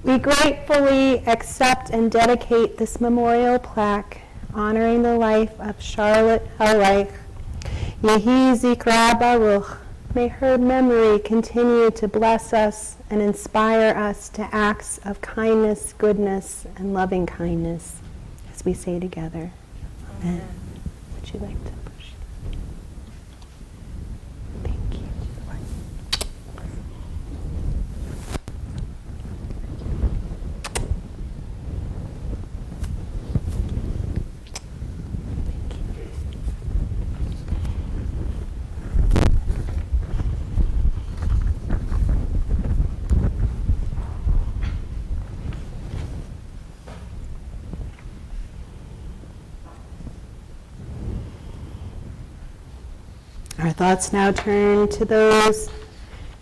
B: We gratefully accept and dedicate this memorial plaque honoring the life of Charlotte Hellife. Yehi Zikra Baruch. May her memory continue to bless us and inspire us to acts of kindness, goodness, and loving kindness, as we say together. Amen. Would you like to push? Thank you. Our thoughts now turn to those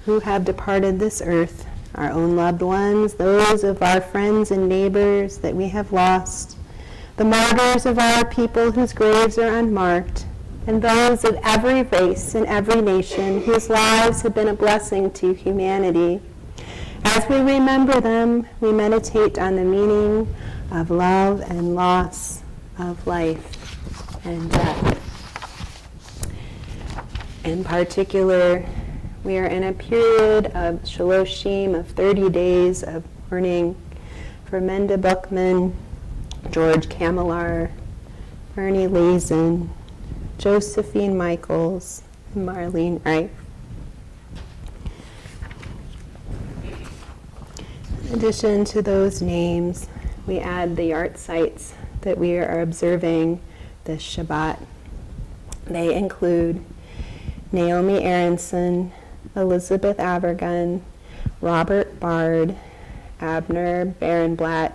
B: who have departed this earth, our own loved ones, those of our friends and neighbors that we have lost, the martyrs of our people whose graves are unmarked, and those of every race and every nation whose lives have been a blessing to humanity. As we remember them, we meditate on the meaning of love and loss, of life and death. In particular, we are in a period of Shaloshim, of 30 days of mourning for Menda Buchman, George Kamilar, Bernie Lazen, Josephine Michaels, and Marlene Reif. In addition to those names, we add the yahrzeits that we are observing this Shabbat. They include Naomi Aronson, Elizabeth Abergun, Robert Bard, Abner Barenblatt,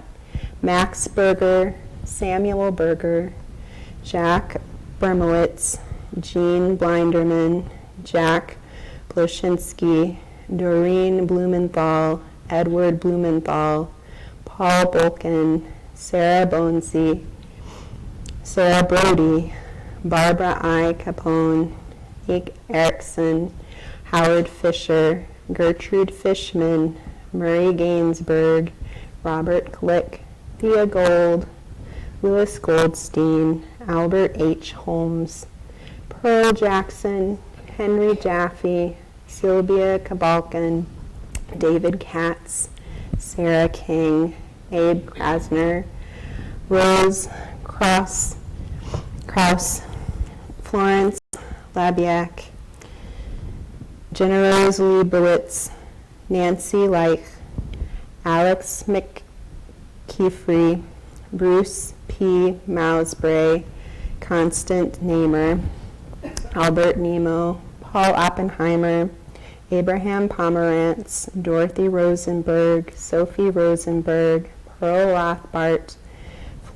B: Max Berger, Samuel Berger, Jack Bermowitz, Jean Blinderman, Jack Bloshinsky, Doreen Blumenthal, Edward Blumenthal, Paul Bolkin, Sarah Bonesy, Sarah Brody, Barbara I. Capone, Ike Erickson, Howard Fisher, Gertrude Fishman, Murray Gainsberg, Robert Click, Thea Gold, Louis Goldstein, Albert H. Holmes, Pearl Jackson, Henry Jaffe, Sylvia Kabalkin, David Katz, Sarah King, Abe Krasner, Rose Krause, Florence Labiak, Jenna Rose Leibowitz, Nancy Leich, Alex McKeefrey, Bruce P. Mousbray, Constant Namer, Albert Nemo, Paul Oppenheimer, Abraham Pomerantz, Dorothy Rosenberg, Sophie Rosenberg, Pearl Rothbart,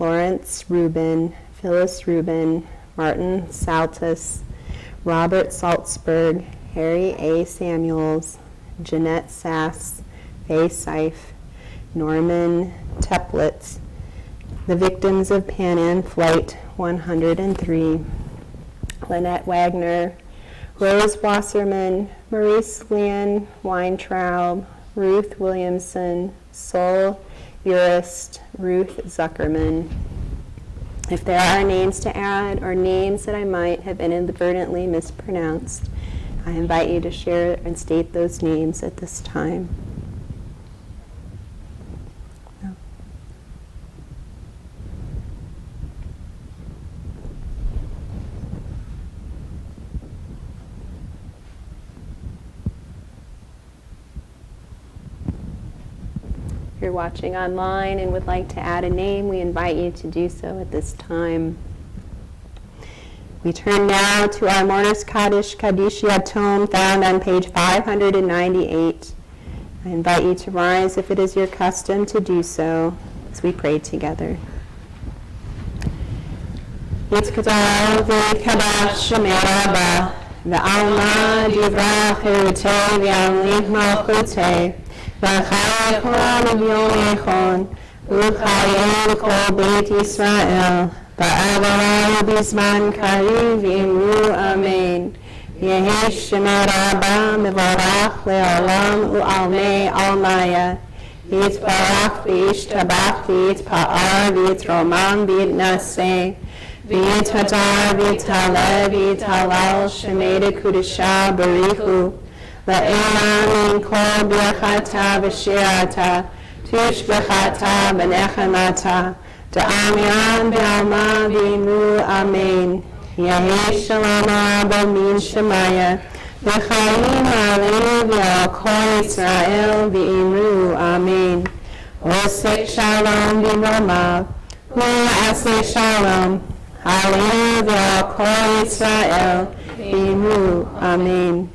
B: Florence Rubin, Phyllis Rubin, Martin Saltus, Robert Salzberg, Harry A. Samuels, Jeanette Sass, Faye Seif, Norman Teplitz, the victims of Pan Am Flight 103, Lynette Wagner, Rose Wasserman, Maurice Leanne Weintraub, Ruth Williamson, Sol Urist, Ruth Zuckerman. If there are names to add or names that I might have inadvertently mispronounced, I invite you to share and state those names at this time. If you're watching online and would like to add a name, we invite you to do so at this time. We turn now to our Mourner's Kaddish Kadishia tome found on page 598. I invite you to rise if it is your custom to do so as we pray together. Yitzkadal v'kadash shemeraba v'alma divrach erutei v'amlich malchutei v'achai kol v'yom echon v'chayel kol beit Yisrael ba'avarau b'zman karim v'imru amen. Yehi shema rabba mevarach le'olam u'almei almaya v'yitbarach v'yishtabach v'yitpa'ar v'yitromam v'yitnaseh v'yitadar v'yitaleh v'yitalal shemeda kudusha barichu la'elam min kol birchata v'shirata tushbechata v'nechamata da'amyan b'alma v'imru amen. Yehi shalom rabba min shemaya v'chayim aleinu v'al kol Yisrael v'imru amen. Osek shalom b'romav u'aseh shalom aleinu v'al kol Yisrael v'imru amen.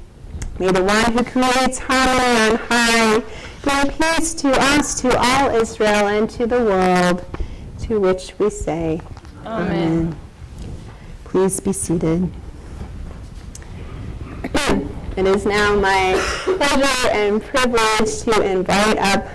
B: May the one who creates harmony on high bring peace to us, to all Israel, and to the world, to which we say, Amen. Please be seated. It is now my pleasure and privilege to invite up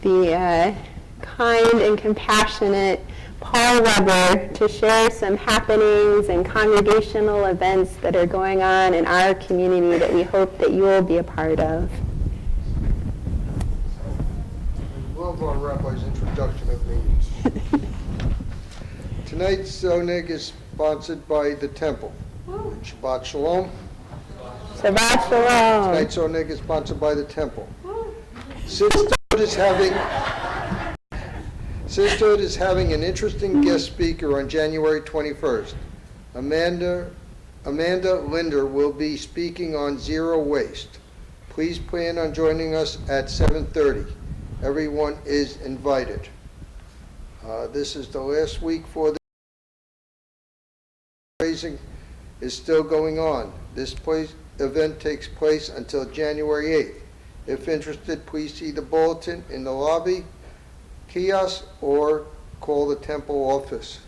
B: the kind and compassionate Paul Weber to share some happenings and congregational events that are going on in our community that we hope that you will be a part of.
K: I love our rabbi's introduction of meetings. Tonight's Zoneg is sponsored by the Temple. Shabbat Shalom.
B: Shabbat Shalom.
K: Tonight's Zoneg is sponsored by the Temple. Sisterhood is having an interesting guest speaker on January 21st. Amanda Linder will be speaking on zero waste. Please plan on joining us at 7:30. Everyone is invited. This is the last week for the raising is still going on. This event takes place until January 8th. If interested, please see the bulletin in the lobby, kiosk, or call the Temple office.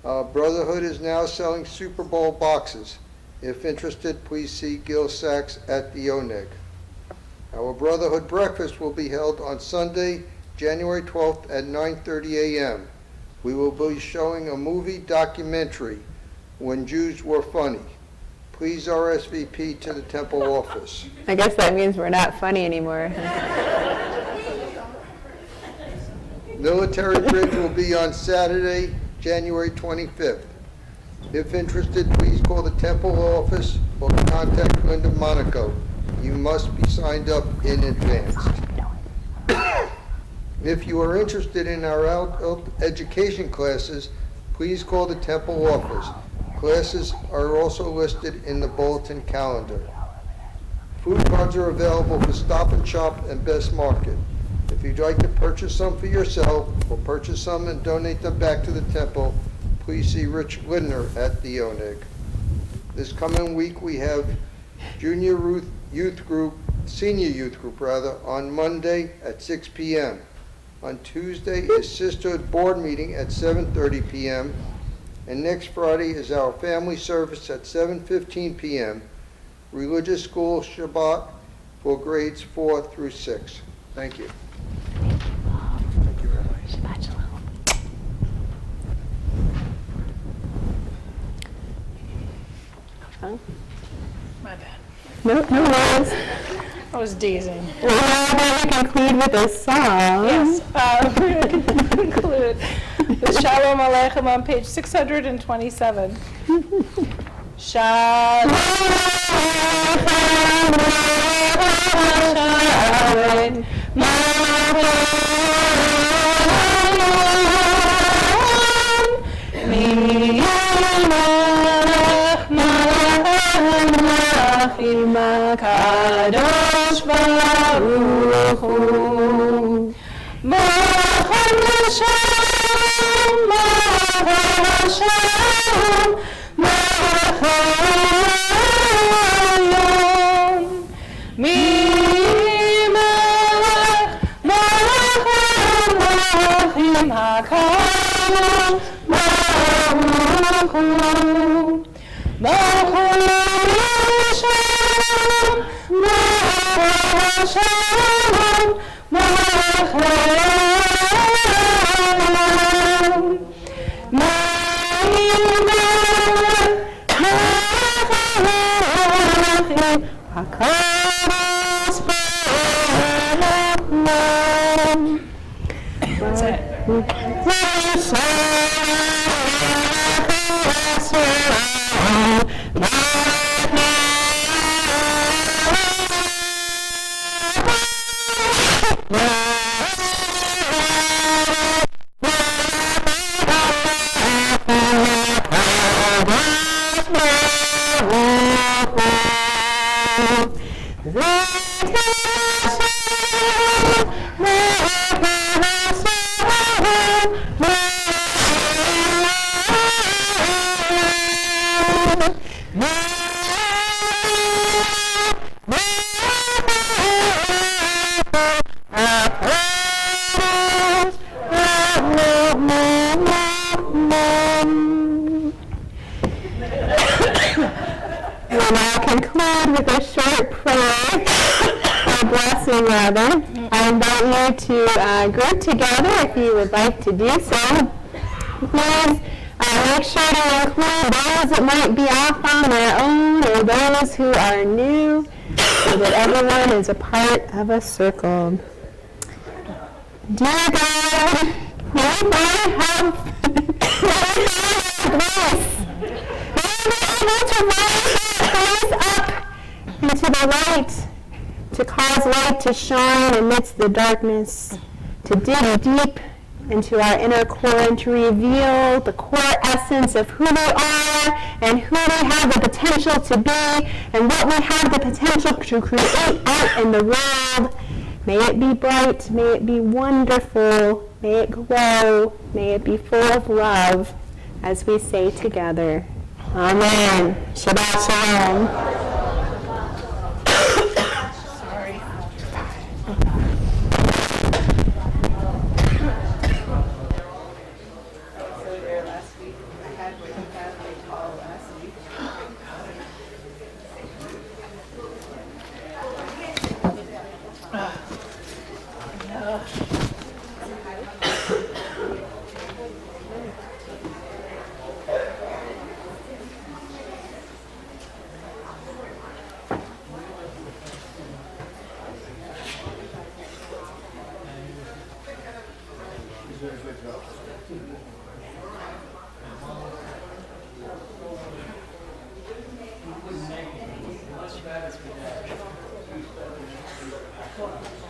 K: Brotherhood is now selling Super Bowl boxes. If interested, please see Gil Sachs at the Oneg. Our Brotherhood breakfast will be held on Sunday, January 12th at 9:30 a.m. We will be showing a movie documentary, When Jews Were Funny. Please RSVP to the Temple office.
B: I guess that means we're not funny anymore.
K: Military Bridge will be on Saturday, January 25th. If interested, please call the Temple office or contact Linda Monaco. You must be signed up in advance. If you are interested in our adult education classes, please call the Temple office. Classes are also listed in the bulletin calendar. Food cards are available for Stop and Shop and Best Market. If you'd like to purchase some for yourself or purchase some and donate them back to the Temple, please see Rich Lindner at the Oneg. This coming week we have senior youth group on Monday at 6 p.m. On Tuesday is Sisterhood Board meeting at 7:30 p.m. And next Friday is our family service at 7:15 p.m. Religious school Shabbat for grades 4 through 6. Thank you.
F: Thank you very much.
G: My bad.
B: No worries.
G: I was dazing.
B: Well, how about we conclude with a song?
G: Yes, we're going to conclude with Shalom Aleichem on page 627. Shalom Kadosh Baruch Hu Ma'am Hashem Ma'am Hashem Ma'am Mimelech Malachim Malachim HaKadosh Baruch Hu That's it.
B: We'll now conclude with a short prayer, or blessing rather. I invite you to group together if you would like to do so. Please make sure to include those that might be off on their own or those who are new, so that everyone is a part of a circle. Dear God, may I have grace. To rise up into the light, to cause light to shine amidst the darkness, to dig deep into our inner core and to reveal the core essence of who we are and who we have the potential to be and what we have the potential to create out in the world. May it be bright, may it be wonderful, may it glow, may it be full of love, as we say together. Amen. Shabbat Shalom.
G: Sorry.
J: Thank you.